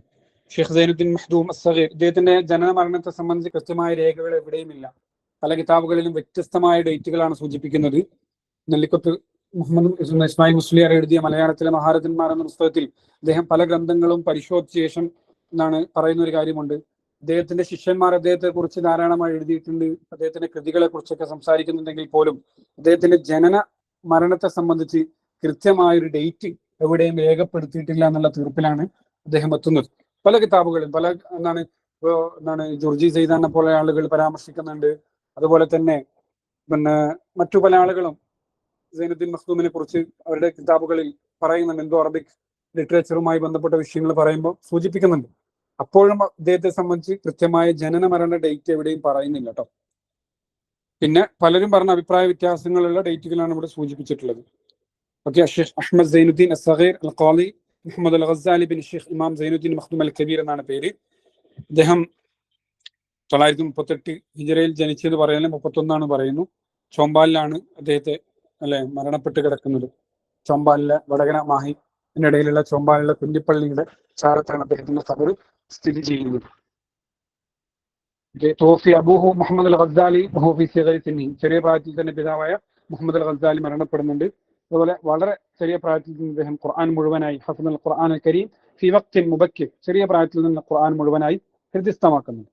ഷെയ്ഖ് സൈനുദ്ദീൻ മഖ്ദൂം സഗീർ, ഇദ്ദേഹത്തിന്റെ ജനന മരണത്തെ സംബന്ധിച്ച് കൃത്യമായ രേഖകൾ എവിടെയുമില്ല. പല കിതാബുകളിലും വ്യത്യസ്തമായ ഡേറ്റുകളാണ് സൂചിപ്പിക്കുന്നത്. നെല്ലിക്കുത്ത് മുഹമ്മദ് ഇസ്മായിൽ മുസ്ലിയാർ എഴുതിയ മലയാളത്തിലെ മഹാരഥന്മാർ എന്ന പുസ്തകത്തിൽ അദ്ദേഹം പല ഗ്രന്ഥങ്ങളും പരിശോധിച്ച ശേഷം എന്നാണ് പറയുന്ന ഒരു കാര്യമുണ്ട്. അദ്ദേഹത്തിന്റെ ശിഷ്യന്മാർ അദ്ദേഹത്തെ കുറിച്ച് ധാരാളമായി എഴുതിയിട്ടുണ്ട്. അദ്ദേഹത്തിന്റെ കൃതികളെ കുറിച്ചൊക്കെ സംസാരിക്കുന്നുണ്ടെങ്കിൽ പോലും അദ്ദേഹത്തിന്റെ ജനന മരണത്തെ സംബന്ധിച്ച് കൃത്യമായൊരു ഡേറ്റ് എവിടെയും രേഖപ്പെടുത്തിയിട്ടില്ല എന്നുള്ള തീർപ്പിലാണ് അദ്ദേഹം എത്തുന്നത്. പല കിതാബുകളും എന്താണ് ജുർജി സൈദാനെ പോലെ ആളുകൾ പരാമർശിക്കുന്നുണ്ട്. അതുപോലെ തന്നെ മറ്റു പല ആളുകളും സൈനുദ്ദീൻ മഖ്ദൂമിനെ കുറിച്ച് അവരുടെ കിതാബുകളിൽ പറയുന്നുണ്ട്. എന്തോ അറബിക് ലിറ്ററേച്ചറുമായി ബന്ധപ്പെട്ട വിഷയങ്ങൾ പറയുമ്പോൾ സൂചിപ്പിക്കുന്നുണ്ട്. അപ്പോഴും അദ്ദേഹത്തെ സംബന്ധിച്ച് കൃത്യമായ ജനന മരണ ഡേറ്റ് എവിടെയും പറയുന്നില്ല കേട്ടോ. പിന്നെ പലരും പറഞ്ഞ അഭിപ്രായ വ്യത്യാസങ്ങളുള്ള ഡേറ്റുകളാണ് ഇവിടെ സൂചിപ്പിച്ചിട്ടുള്ളത്. ഓക്കെ, ഷെയ്ഖ് അഹ്മദ് സൈനുദ്ദീൻ അസ്സഗീർ അൽ ഖാളി മുഹമ്മദ് അൽ ഗസാലി ബിൻ ഷെയ്ഖ് ഇമാം സൈനുദ്ദീൻ മഖ്ദൂം അൽ കബീർ എന്നാണ് പേര്. അദ്ദേഹം 938 ഹിജറയിൽ ജനിച്ചത് പറയുന്നത് 31 പറയുന്നു. ചോമ്പാലിലാണ് അദ്ദേഹത്തെ മരണപ്പെട്ട് കിടക്കുന്നത്. ചോമ്പാലിലെ വടകര മാഹി ഇടയിലുള്ള ചോമ്പാലിലെ കുഞ്ഞിപ്പള്ളിയുടെ ചാരത്താണ് അദ്ദേഹത്തിന്റെ ഖബർ സ്ഥിതി ചെയ്യുന്നത്. തോഫി അബൂഹു മുഹമ്മദ് അൽ ഗസാലി ബഹൂഫി സിഗരി സിന്നി, ചെറിയ പ്രായത്തിൽ തന്നെ പിതാവായ മുഹമ്മദ് അൽ ഗസാലി മരണപ്പെടുന്നുണ്ട്. അതുപോലെ വളരെ ചെറിയ പ്രായത്തിൽ നിന്ന് അദ്ദേഹം ഖുർആൻ മുഴുവനായി ഹഫ്ദുൽ ഖുർആൻ അൽ കരീം ഫി വഖ്തിൻ മുബക്കിർ, ചെറിയ പ്രായത്തിൽ നിന്ന് ഖുർആൻ മുഴുവനായി ഹൃദിസ്ഥമാക്കുന്നുണ്ട്.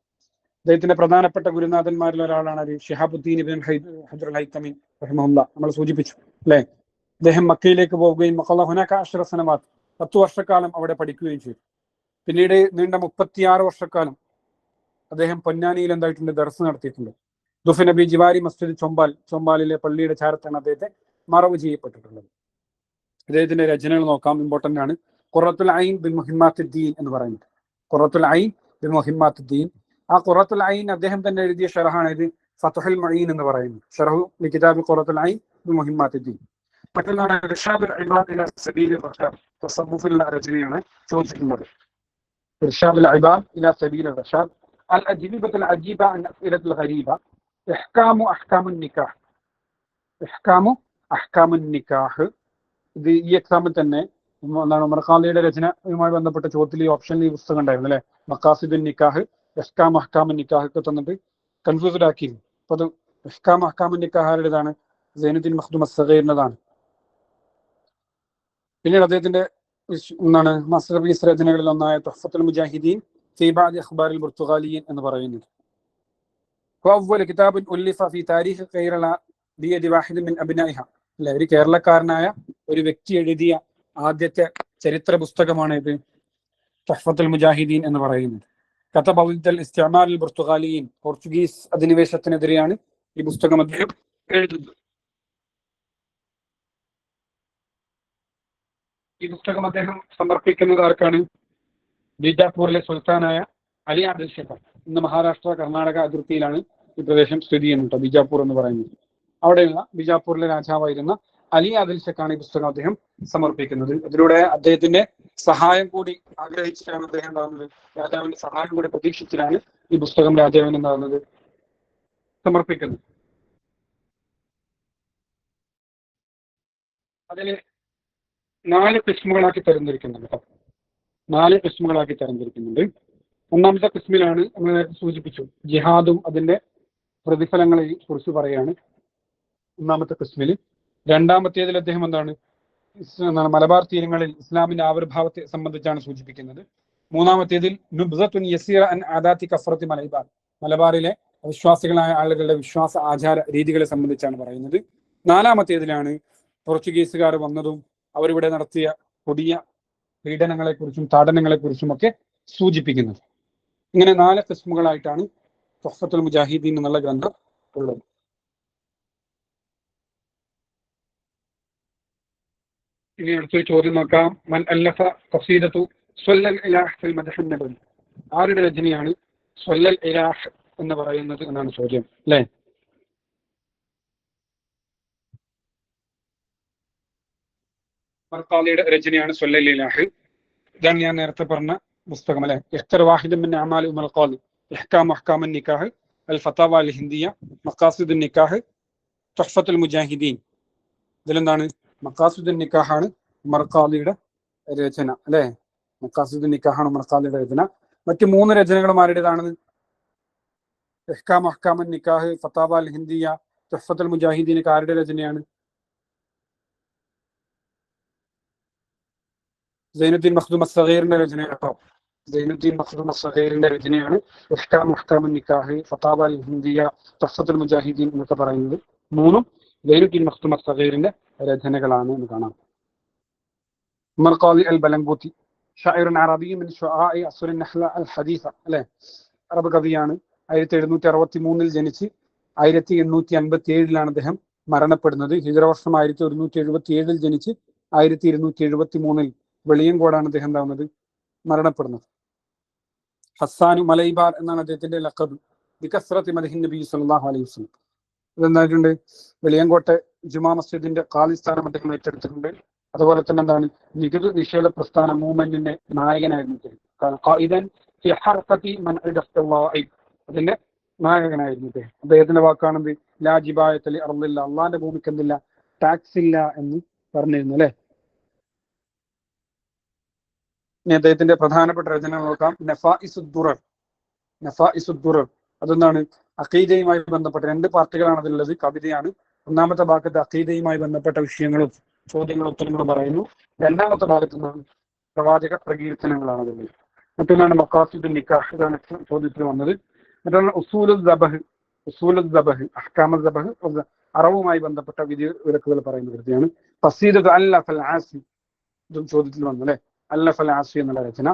അദ്ദേഹത്തിന്റെ പ്രധാനപ്പെട്ട ഗുരുനാഥന്മാരിൽ ഒരാളാണ് ഷിഹാബുദ്ദീൻ ഇബ്നുൽ ഹജറുൽ ഹൈതമി റഹിമഹുല്ലാഹ്. നമ്മൾ സൂചിപ്പിച്ചു അല്ലെ. അദ്ദേഹം മക്കയിലേക്ക് പോവുകയും 10 വർഷക്കാലം അവിടെ പഠിക്കുകയും ചെയ്തു. പിന്നീട് നീണ്ട 36 വർഷക്കാലം അദ്ദേഹം പൊന്നാനിയിൽ എന്തായിട്ടുണ്ട്, ദർസ് നടത്തിയിട്ടുണ്ട്. ദുഫ് നബി ജിവാരി മസ്ജിദ് ചോമ്പാലിലെ പള്ളിയുടെ ചാരത്താണ് അദ്ദേഹത്തെ മറവ് ചെയ്യപ്പെട്ടിട്ടുള്ളത്. അദ്ദേഹത്തിന്റെ രചനകൾ നോക്കാം, ഇമ്പോർട്ടന്റ് ആണ്. ഖുറത്തുൽ ഐൻ ബിൻ മുഹിമ്മാത്തുദ്ദീൻ എന്ന് പറയുന്നത്. ഖുറത്തുൽ ഐൻ ബിൻ മുഹിമ്മാത്തുദ്ദീൻ. ആ ഖുറത്തുൽ ഐൻ അദ്ദേഹം തന്നെ എഴുതിയ ഷറഹാണ് ഇത് ഫത്ഹുൽ മുഈൻ എന്ന് പറയുന്നത്. ഷറഹു ലികിതാബ് ഖുറത്തുൽ ഐൻ ബിൻ മുഹിമ്മാത്തുദ്ദീൻ. മറ്റൊന്നാണ് ഇർഷാദുൽ ഇബാദ് ഇലാ സബീലിർ റഷാദ്, തസവ്വുഫിലുള്ള രചനയാണ് ചോദിച്ചിട്ടുള്ളത്. ഇർഷാദുൽ ഇബാദ് ഇലാ സബീലിർ റഷാദ്, അൽ അജ്വിബത്തുൽ അജീബ അൻ അസ്ഇലത്തുൽ ഗരീബ, ഇഹ്കാമു അഹ്കാമുൻ നിക്കാഹ്, ഇഹ്കാമു അഹ്കാമുൻ നിക്കാഹ്. ഇത് ഈ എക്സാമിൽ തന്നെ ഉമർ ഖാദിയുടെ രചനയുമായി ബന്ധപ്പെട്ട ചോദ്യത്തിൽ ഈ ഓപ്ഷനിൽ ഈ പുസ്തകം ഉണ്ടായിരുന്നു അല്ലെ. മഖാസിദുൻ നിക്കാഹ്, ഇഹ്കാമു അഹ്കാമുൻ നിക്കാഹ് ഒക്കെ തന്നിട്ട് കൺഫ്യൂസ്ഡ് ആക്കിയിരുന്നു. അപ്പൊ അത് ഇഹ്കാമു അഹ്കാമുൻ നിക്കാഹുടേതാണ്, സൈനുദ്ദീൻ മഖ്ദൂം അസ്സഗീറിൻ്റെതാണ്. പിന്നീട് അദ്ദേഹത്തിന്റെ മാസ്റ്റർപീസ് രചനകളിൽ ഒന്നായ തുഹ്ഫത്തുൽ മുജാഹിദീൻ ഫീ ബഅദി അഖ്ബാരിൽ പുർത്തുഗാലിയൻ എന്ന് പറയുന്നത്. വഅവ്വൽ കിതാബുൻ ഉല്ലിഫ ഫീ താരീഖ് കേരള ബിയദി വാഹിദ് മിൻ അബ്നാഇഹ, അല്ലെ, ഒരു കേരളക്കാരനായ ഒരു വ്യക്തി എഴുതിയ ആദ്യത്തെ ചരിത്ര പുസ്തകമാണ് ഇത് തുഹ്ഫത്തുൽ മുജാഹിദീൻ എന്ന് പറയുന്നത്. കതബ ളിൽ ഇസ്തിഅമാൽ അൽ പുർത്തുഗാലിയൻ, പോർച്ചുഗീസ് അധിനിവേശത്തിനെതിരെയാണ് ഈ പുസ്തകം അദ്ദേഹം എഴുതുന്നത്. ഈ പുസ്തകം അദ്ദേഹം സമർപ്പിക്കുന്നത് ആർക്കാണ്? ബീജാപൂരിലെ സുൽത്താനായ അലി ആദിൽ ഷാ. ഇന്ന് മഹാരാഷ്ട്ര കർണാടക അതിർത്തിയിലാണ് ഈ പ്രദേശം സ്ഥിതി ചെയ്യുന്നത്, ബീജാപൂർ എന്ന് പറയുന്നത്. അവിടെയുള്ള ബീജാപൂരിലെ രാജാവായിരുന്ന അലി ആദിൽ ഷാക്കാണ് ഈ പുസ്തകം അദ്ദേഹം സമർപ്പിക്കുന്നത്. അതിലൂടെ അദ്ദേഹത്തിന്റെ സഹായം കൂടി ആഗ്രഹിച്ചിട്ടാണ് അദ്ദേഹം ഉണ്ടാകുന്നത്, രാജാവിന്റെ സഹായം കൂടി പ്രതീക്ഷിച്ചിട്ടാണ് ഈ പുസ്തകം രാജാവിന് എന്താകുന്നത്, സമർപ്പിക്കുന്നത്. അതിന് 4 കിസ്മുകളാക്കി തരംതിരിക്കുന്നുണ്ട്. 4 കിസ്മുകളാക്കി തരംതിരിക്കുന്നുണ്ട്. ഒന്നാമത്തെ കിസ്മിലാണ് നമ്മൾ സൂചിപ്പിച്ചു, ജിഹാദും അതിന്റെ പ്രതിഫലങ്ങളെ കുറിച്ച് പറയാണ് ഒന്നാമത്തെ കിസ്മിൽ. രണ്ടാമത്തേതിൽ അദ്ദേഹം എന്താണ്, മലബാർ തീരങ്ങളിൽ ഇസ്ലാമിന്റെ ആവിർഭാവത്തെ സംബന്ധിച്ചാണ് സൂചിപ്പിക്കുന്നത്. മൂന്നാമത്തേതിൽ നുബ്സത്തുൻ യസീറ അൻ ആദാത്തി കഫറത്തി മലബാർ, മലബാറിലെ വിശ്വാസികളായ ആളുകളുടെ വിശ്വാസ ആചാര രീതികളെ സംബന്ധിച്ചാണ് പറയുന്നത്. നാലാമത്തേതിലാണ് പോർച്ചുഗീസുകാർ വന്നതും അവരിവിടെ നടത്തിയ കൊടിയ പീഡനങ്ങളെക്കുറിച്ചും താടനങ്ങളെക്കുറിച്ചും ഒക്കെ സൂചിപ്പിക്കുന്നത്. ഇങ്ങനെ 4 കിസ്മുകളായിട്ടാണ് തുഹ്ഫത്തുൽ മുജാഹിദീൻ എന്നുള്ള ഗ്രന്ഥം ഉള്ളത്. ഇനി അടുത്തൊരു ചോദ്യം നോക്കാം. മൻ അല്ലഫ ഖസീദത്തു സ്വല്ലൽ ഇലാഹ് ഫിൽ മദ്ഹ് നബവി, ആരുടെ രചനയാണ് സ്വല്ലൽ ഇലാഹ് എന്ന് പറയുന്നത് എന്നാണ് ചോദ്യം, അല്ലേ? മർക്കാലിയുടെ രചനയാണ് സ്വല്ലൽ ഇലാഹ്. ഇതാണ് ഞാൻ നേരത്തെ പറഞ്ഞ പുസ്തകം, അല്ലെ? ഇഖ്തർ വാഹിദുൻ മിൻ അമാലി മർക്കാലി, ഇഹ്കാം അഹ്കാം നിക്കാഹ്, അൽ ഫതാവ അൽ ഹിന്ദിയ, മഖാസിദുൻ നിക്കാഹ്, തുഹ്ഫത്തുൽ മുജാഹിദീൻ. ഇതിലെന്താണ്? മഖാസിദുൻ നിക്കാഹാണ് മർക്കാലിയുടെ രചന, അല്ലെ? മഖാസിദുൻ നിക്കാഹാണ് മർക്കാലിയുടെ രചന. മറ്റു 3 രചനകളും ആരുടേതാണ്? ഇഹ്കാം അഹ്കാം നിക്കാഹ്, ഫതാവ അൽ ഹിന്ദിയ, തുഹ്ഫത്തുൽ മുജാഹിദീൻ ആരുടെ രചനയാണ്? സൈനുദ്ദീൻ മഖ്ദൂം അസ്സഗീറിന്റെ രചനയാണ് കേട്ടോ. സൈനുദ്ദീൻ മഖ്ദൂം അസ്സഗീറിന്റെ രചനയാണ് ഇഹ്കാം അഹ്കാം നിക്കാഹ്, ഫതാവ അൽ ഹിന്ദിയ, തുഹ്ഫത്തുൽ മുജാഹിദീൻ എന്നൊക്കെ പറയുന്നത്. 3ഉം സൈനുദ്ദീൻ മഖ്ദൂം അസ്സഗീറിന്റെ രചനകളാണ് എന്ന് കാണാം. ഉമർ ഖാദി അൽ ബലംബൂത്തി ഷാഇറുൻ അറബി മിൻ ശുആഇ അസ്റുൻ നഹ്ല അൽ ഹദീസ, അല്ലെ? അറബ് കവിയാണ്. 1763 ജനിച്ച് 1857 അദ്ദേഹം മരണപ്പെടുന്നത്. ഹിജ്റ വർഷം 1177 ജനിച്ച് 1273 വെളിയങ്കോടാണ് അദ്ദേഹം എന്താവുന്നത്, മരണപ്പെടുന്നത്. ഹസ്സാനു മലൈബാർ എന്നാണ് അദ്ദേഹത്തിന്റെ ലഖബ്. ബികസ്റത്തി മദ്ഹിൻ നബി സല്ലല്ലാഹു അലൈഹി വസല്ലം. ഇതെന്തായിട്ടുണ്ട്? വെളിയങ്കോട്ടെ ജുമാ മസ്ജിദിന്റെ ഖാലി സ്ഥാനം അദ്ദേഹം ഏറ്റെടുത്തിട്ടുണ്ട്. അതുപോലെ തന്നെ എന്താണ്, നികുതി നിഷേധ പ്രസ്ഥാന മൂവ്മെന്റിന്റെ നായകനായിരുന്നു. അതിന്റെ നായകനായിരുന്നു അദ്ദേഹത്തിന്റെ വാക്കാണെന്ത്? ലാജിബായത്തലി അർദില്ല, അള്ളാന്റെ ഭൂമിക്ക് എന്തില്ല, ടാക്സ് ഇല്ല എന്ന് പറഞ്ഞിരുന്നു, അല്ലെ? ഇനി അദ്ദേഹത്തിന്റെ പ്രധാനപ്പെട്ട രചന നോക്കാം. നഫാഇസുദ്ദുറർ. നഫാഇസുദ്ദുറർ അതെന്താണ്? അഖീദയുമായി ബന്ധപ്പെട്ട 2 പാർട്ടുകളാണ് അതിലുള്ളത്. കവിതയാണ്. ഒന്നാമത്തെ ഭാഗത്ത് അഖീദയുമായി ബന്ധപ്പെട്ട വിഷയങ്ങളും ചോദ്യങ്ങളും ഉത്തരങ്ങളും പറയുന്നു. 2ാമത്തെ ഭാഗത്ത് നിന്നാണ് പ്രവാചക പ്രകീർത്തനങ്ങളാണ് അതിലുള്ളത്. മറ്റൊന്നാണ് മഖാസിദുൻ നിക്കാഹ്, ഇതാണ് ചോദ്യത്തിൽ വന്നത്. മറ്റൊന്ന് ഉസൂലുൽ ദബഹ്. ഉസൂലുൽ ദബഹ്, അഹ്കാമുൽ ദബഹ്, അറവുമായി ബന്ധപ്പെട്ട വിധി വിലക്കുകൾ പറയുന്ന കൃതിയാണ്. ഖസീദത്തു അല്ലഫൽ ആസി, ഇതും ചോദ്യത്തിൽ വന്നു, അല്ലെ? അല്ലഫൽ ആസി എന്നുള്ള രചന.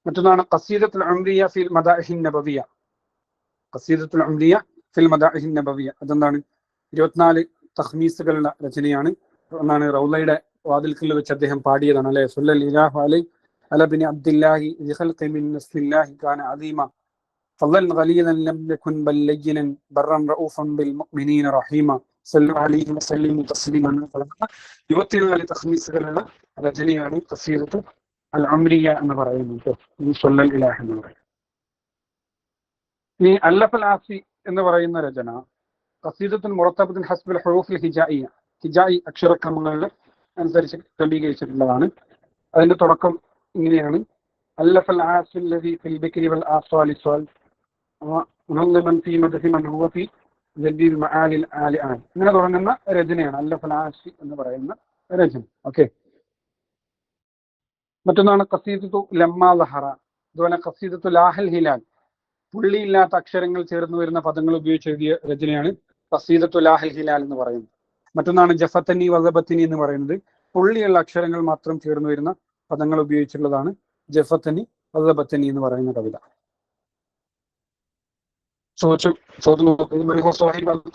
മറ്റൊന്നാണ് ഖസീദത്തുൽ ഉംരിയ ഫിൽ മദാഹിൻ നബവിയ. ഖസീദത്തുൽ ഉംരിയ ഫിൽ മദാഹിൻ നബവിയ അതെന്താണ്? 24 തഖ്മീസുകളുടെ രചനയാണ്. ഒന്നാണ് റൗളയുടെ വാതിൽക്കൽ വെച്ച് അദ്ദേഹം പാടിയതാണ്, അല്ലെ? സ്വല്ലൽ ഇലാഹു അലൈഹി അല ബിനി അബ്ദില്ലാഹി ലിഖൽഖി മിൻ നസ്ലില്ലാഹി കാന അദീമ ഫളൻ ഖലീലൻ ലം യകുൻ ബൽ ലയ്യിനൻ ബർറൻ റഊഫൻ ബിൽ മുഅ്മിനീന റഹീമ സല്ലു അലൈഹി വസല്ലിമു തസ്ലീമൻ. 24 തഖ്മീസുകളുടെ രചനയാണ് ഖസീദത്തു അൽ ഉംരിയ എന്ന് പറയുന്നത്. സ്വല്ലൽ ഇലാഹി എന്ന് പറയുന്നത്. ഇനി അല്ലഫൽ ആസി എന്ന് പറയുന്ന രചന ഖസീദത്തുൻ മുറത്തബത്തുൻ ഹസ്ബുൽ ഹുറൂഫിൽ ഹിജായിയ, ഹിജായി അക്ഷരക്രമങ്ങളുടെ അനുസരിച്ച് ക്രമീകരിച്ചിട്ടുള്ളതാണ്. അതിന്റെ തുടക്കം ഇങ്ങനെയാണ്: അല്ലഫൽ ആസിൽ ലദി ഫിൽ ബിക്രി വൽ ആസാലി സ്വൽ മുനല്ലമൻ ഫീ മദ്ഹി മൻ ഹുവ ഫീ ജദീദ് മആലിൽ ആലിആൻ. ഇങ്ങനെ തുടങ്ങുന്ന രചനയാണ് അല്ലഫൽ ആസി എന്ന് പറയുന്ന രചന. ഓക്കെ. മറ്റൊന്നാണ് ഖസീദത്തു ലമ്മാ ലഹറ. അതുപോലെ ഖസീദത്തു ലാഹൽ ഹിലാൽ, പുള്ളിയില്ലാത്ത അക്ഷരങ്ങൾ ചേർന്ന് വരുന്ന പദങ്ങൾ ഉപയോഗിച്ച് എഴുതിയ രചനയാണ് ഖസീദത്തു ലാഹൽ ഹിലാൽ എന്ന് പറയുന്നത്. മറ്റൊന്നാണ് ജഫത്തനി വസബത്തനി എന്ന് പറയുന്നത്. പുള്ളിയുള്ള അക്ഷരങ്ങൾ മാത്രം ചേർന്ന് വരുന്ന പദങ്ങൾ ഉപയോഗിച്ചുള്ളതാണ് ജഫത്തനി വസബത്തനി എന്ന് പറയുന്ന കവിത.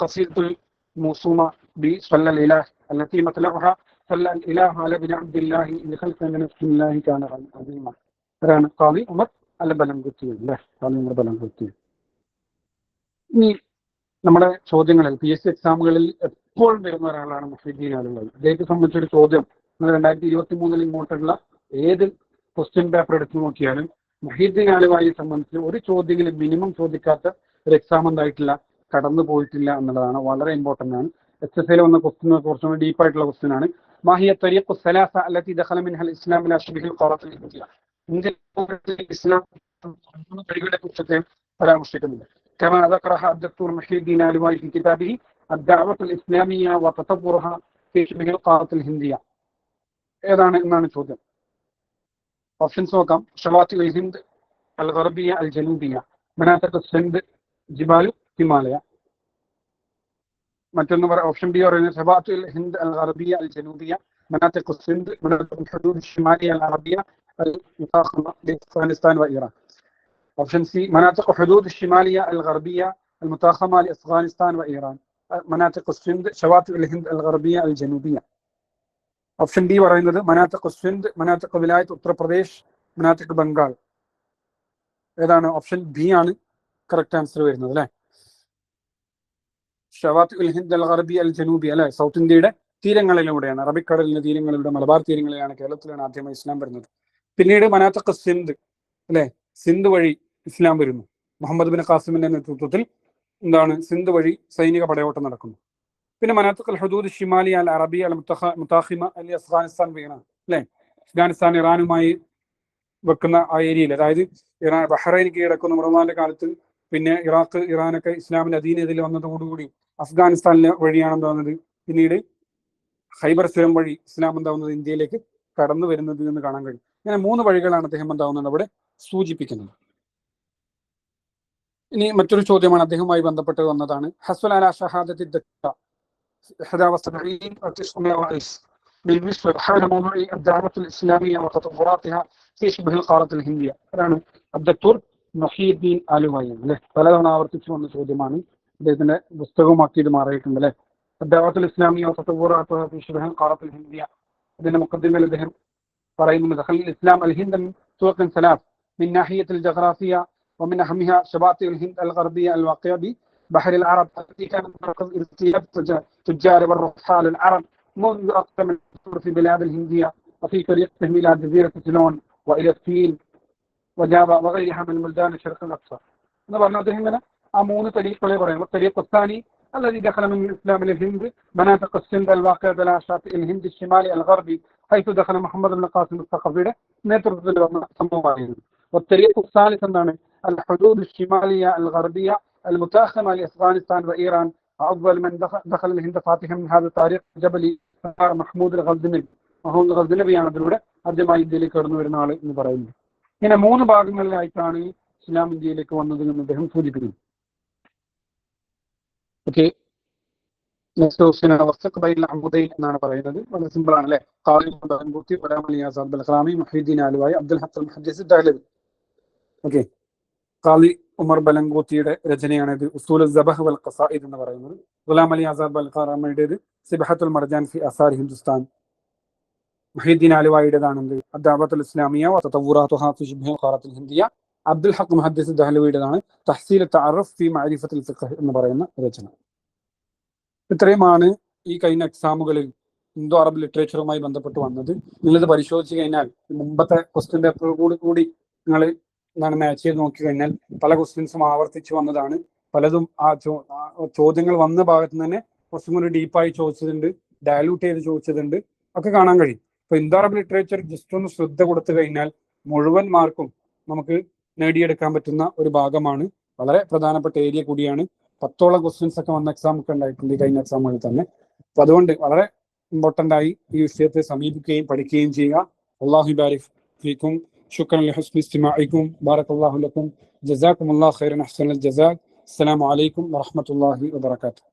ഖസീദത്തുൽ മൂസൂമ ബി സ്വല്ലൽ ഇലാഹ് അല്ലതി മത്ലഉഹ സ്വല്ലൽ ഇലാഹു അല ബിനി അബ്ദില്ലാഹി ലിഖൽഖി മിൻ നസ്ലില്ലാഹി കാന അദീമ. അതാണ് ഖാദി ഉമർ അൽ ബലംബൂത്തി, അല്ലേ? ഖാദി ഉമർ ബലംബൂത്തി. ഇനി നമ്മുടെ ചോദ്യങ്ങളിൽ PSC എക്സാമുകളിൽ എപ്പോഴും വരുന്ന ഒരാളാണ് മുഹ്യിദ്ദീൻ ആലുവി. അദ്ദേഹത്തെ സംബന്ധിച്ചൊരു ചോദ്യം 2023 ഇങ്ങോട്ടുള്ള ഏത് ക്വസ്റ്റ്യൻ പേപ്പർ എടുത്തു നോക്കിയാലും മുഹ്യിദ്ദീൻ ആലുവിയെ സംബന്ധിച്ച് ഒരു ചോദ്യങ്ങളിൽ മിനിമം ചോദിക്കാത്ത ഒരു എക്സാം എന്തായിട്ടില്ല, കടന്നു പോയിട്ടില്ല എന്നുള്ളതാണ്. വളരെ ഇമ്പോർട്ടൻ്റ് ആണ്. HSL വന്ന ക്വസ്റ്റ്യൻ കുറച്ചുകൂടി ഡീപ്പായിട്ടുള്ള ക്വസ്റ്റ്യൻ ആണ്. മാഹിയ തരീഖു സലാസ അല്ലതി ദഖല മിൻഹൽ ഇസ്ലാം ഇലാ ശുബ്ഹിൽ ഖറത്തിൽ ഇന്ത്യ. ഇന്ത്യൻ ഇസ്ലാം വഴികളെ കുറിച്ച് പരാമർശിക്കുന്നുണ്ട്. كما ذكرها الدكتور محي الدين العلوي في كتابه الدعوة الإسلامية وتطورها في شبه القارة الهندية. ഏതാണ് എന്നാണ് ചോദ്യം. ഓപ്ഷൻസ് നോക്കാം. ഷവാത്തി അൽ ഹിന്ദ്, അൽ ഗർബിയ, അൽ ജനൂബിയ, മനാത്തിഖ് സിന്ധ്, ജിബാൽ ഹിമാലയ. മറ്റൊന്ന് ഓപ്ഷൻ ബി പറയുന്നത് ഷവാത്തി അൽ ഹിന്ദ്, അൽ ഗർബിയ, അൽ ജനൂബിയ, മനാത്തിഖ് സിന്ധ്, മനാത്തിഖ് ഹുദൂദ് ഷിമാലിയ അൽ അറബിയ അൽ മുതാഖിമ ലഅഫ്ഗാനിസ്ഥാൻ വഇറാൻ. Option C مناطق حدود الشمالية الغربية المتاخمة لأفغانستان وإيران. مناطق السند شواطئ الهند الغربية الجنوبية. ഓപ്ഷൻ ഡി പറയുന്നത് മനാത്തിഖ് സിന്ധ്, മനാത്തിഖ് വിലായത്ത് ഉത്തർപ്രദേശ്, മനാത്തിഖ് ബംഗാൾ. ഏതാണ്? ഓപ്ഷൻ ബി ആണ് കറക്റ്റ് ആൻസർ വരുന്നത് അല്ലെ. ഷവാത്ത് ഉൽ ഹിന്ദ് അൽ ഗർബി അൽ ജനൂബി അല്ലെ. സൗത്ത് ഇന്ത്യയുടെ തീരങ്ങളിലൂടെയാണ്, അറബിക്കടലിന്റെ തീരങ്ങളിലൂടെ, മലബാർ തീരങ്ങളിലാണ്, കേരളത്തിലാണ് ആദ്യമായി ഇസ്ലാം വരുന്നത്. പിന്നീട് മനാത്തിഖ് സിന്ധ് അല്ലെ, സിന്ധ് വഴി ഇസ്ലാം വരുന്നു. മുഹമ്മദ് ബിൻ ഖാസിമിന്റെ നേതൃത്വത്തിൽ എന്താണ് സിന്ധ് വഴി സൈനിക പടയോട്ടം നടക്കുന്നു. പിന്നെ മനാത്തിഖ് അൽ ഹുദൂദ് ഷിമാലിയ അൽ അറബിയ അൽ മുതാഖിമ അൽ അഫ്ഗാനിസ്ഥാൻ വഇറാൻ അല്ലെ. അഫ്ഗാനിസ്ഥാൻ ഇറാനുമായി വെക്കുന്ന ആ ഏരിയയിൽ, അതായത് ഇറാൻ ബഹ്റൈൻ കീഴടക്കുന്ന ഉമറുമാന്റെ കാലത്ത് പിന്നെ ഇറാഖ് ഇറാനൊക്കെ ഇസ്ലാമിന്റെ അധീനതയിൽ വന്നതോടുകൂടി അഫ്ഗാനിസ്ഥാനിലെ വഴിയാണ് എന്താവുന്നത്, പിന്നീട് ഖൈബർ ചുരം വഴി ഇസ്ലാം എന്താവുന്നത് ഇന്ത്യയിലേക്ക് കടന്നു വരുന്നത് എന്ന് കാണാൻ കഴിയും. ഇങ്ങനെ 3 വഴികളാണ് അദ്ദേഹം എന്താവുന്നത് അവിടെ സൂചിപ്പിക്കുന്നത്. ഇനി മറ്റൊരു ചോദ്യമാണ് അദ്ദേഹവുമായി ബന്ധപ്പെട്ട് വന്നതാണ്. ഹസ്വൽ അലാ ഷഹാദത്തി ദക്ക 71 و900 من مصر حول موضوع الدعوة الإسلامية وتطوراتها في شبه القارة الهندية. അതാണ് അബ്ദുർ മുഹീദ്ദീൻ ആലുവായി അല്ലെ. പലതവണ ആവർത്തിച്ചു വന്ന ചോദ്യമാണ്. അദ്ദേഹത്തിന്റെ പുസ്തകമാക്കിയത് മാറിയിട്ടുണ്ട് അല്ലെ. الدعوة الإسلامية وتطوراتها في شبه القارة الهندية. ഇതിന്റെ മുഖദ്ദിമയിൽ അദ്ദേഹം പറയുന്നത് دخل الإسلام الهند من طرق 3 من ناحية الجغرافية ومن أهمها شواطئ الهند الغربية الواقعة ببحر العرب التي كانت مركز ارتياب تجار والرحال العرب منذ أكثر من عصور في بلاد الهندية وفي طريقهم إلى جزيرة سيلون وإلى الصين وجافا وغيرها من بلدان الشرق الأقصى. نظرنا هنا أمون طريق والطريق الثاني الذي دخل من الإسلام الهند مناطق السند الواقعة على شاطئ الهند الشمالي الغربي حيث دخل محمد بن قاسم الثقفي نترك الصمومين. والطريق الثالث أنه الحدود الشمالية الغربية المتاخمة لأفغانستان وإيران. أول من دخل الهند فاتحا من هذا الطريق جبلي محمود الغزنവി. محمود الغزنവിയാണ് അതിലൂടെ ആദ്യമായി ഇന്ത്യയിലേക്ക് കടന്നു വരുന്ന ആൾ എന്ന് പറയുന്നത്. ഇങ്ങനെ 3 ഭാഗങ്ങളിലായിട്ടാണ് ഇസ്ലാം ഇന്ത്യയിലേക്ക് വന്നത് എന്ന് അദ്ദേഹം സൂചിപ്പിക്കുന്നു. ഓക്കെ, നെക്സ്റ്റ് ക്വസ്റ്റ്യൻ വസ്തഖ് ബൈന അമുദൈൻ എന്നാണ് പറയുന്നത്. വളരെ സിമ്പിൾ ആണ് അല്ലെ. ഖാലി ബൻഗൂത്തി, ഗുലാം അലി ആസാദ് ബൽഖറാമി, മുഹീദ്ദീൻ ആലുവായി, അബ്ദുൽ ഹഖ് അൽ മുഹദ്ദിസ് ദഹ്ലവി. ഓക്കെ, ഖാലി ഉമർ ബലങ്കൂത്തിയുടെ രചനയാണിത്. ഉസൂൽ അസ്സബഹ് വൽ ഖസായിദ് എന്ന് പറയുന്നത്. ഗുലാം അലി ആസാദ് ബൽഖറാമിയുടേത് സിബഹത്തുൽ മർജാൻ ഫി ആസാർ ഹിന്ദുസ്ഥാൻ. മുഹീദ്ദീൻ ആലുവായിയുടേതാണെന്ത് അദ്ദഅവത്തുൽ ഇസ്ലാമിയ വ തതവ്വുറാതുഹാ ഫി ശിബ്ഹിൽ ഖാറത്തുൽ ഹിന്ദിയ. അബ്ദുൽ ഹഖ് മുഹദ്ദിസ് ദഹ്ലവിയുടേതാണ് തഹ്സീൽ തഅറഫ് ഫി മഅരിഫത്തുൽ ഫിഖ് എന്ന് പറയുന്ന രചന. ഇത്രയുമാണ് ഈ കഴിഞ്ഞ എക്സാമുകളിൽ ഇന്തോ അറബ് ലിറ്ററേച്ചറുമായി ബന്ധപ്പെട്ട് വന്നത്. നിങ്ങളിത് പരിശോധിച്ച് കഴിഞ്ഞാൽ മുമ്പത്തെ ക്വസ്റ്റ്യൻ പേപ്പർ കൂടി നിങ്ങൾ എന്താണ് മാച്ച് ചെയ്ത് നോക്കി കഴിഞ്ഞാൽ പല ക്വസ്റ്റ്യൻസും ആവർത്തിച്ച് വന്നതാണ്. പലതും ആ ചോദ്യങ്ങൾ വന്ന ഭാഗത്ത് തന്നെ കുറച്ചും കൂടി ഡീപ്പായി ചോദിച്ചതുണ്ട്, ഡയലൂട്ട് ചെയ്ത് ചോദിച്ചതുണ്ട് ഒക്കെ കാണാൻ കഴിയും. ഇപ്പൊ ഇന്തോ അറബ് ലിറ്ററേച്ചർ ജസ്റ്റ് ഒന്ന് ശ്രദ്ധ കൊടുത്തു കഴിഞ്ഞാൽ മുഴുവൻ മാർക്കും നമുക്ക് നേടിയെടുക്കാൻ പറ്റുന്ന ഒരു ഭാഗമാണ്. വളരെ പ്രധാനപ്പെട്ട ഏരിയ കൂടിയാണ്. 10ഓളം ക്വസ്റ്റ്യൻസ് ഒക്കെ വന്ന എക്സാം ഒക്കെ ഉണ്ടായിട്ടുണ്ട് ഈ കഴിഞ്ഞ എക്സാമുകളിൽ തന്നെ. അപ്പൊ അതുകൊണ്ട് വളരെ ഇമ്പോർട്ടന്റ് ആയി ഈ വിഷയത്തെ സമീപിക്കുകയും പഠിക്കുകയും ചെയ്യുക. അല്ലാഹു ബാരിക് ഫീക്കും. ശുക്രൻ ലിഹുസ്നി ഇസ്തിമാഇക്കും. ബാറകല്ലാഹു ലക്കും. ജസാകുമുല്ലാഹു ഖൈറൻ അഹ്സനൽ ജസാ. അസ്സലാമു അലൈക്കും വറഹ്മത്തുള്ളാഹി വബറകാതുഹു.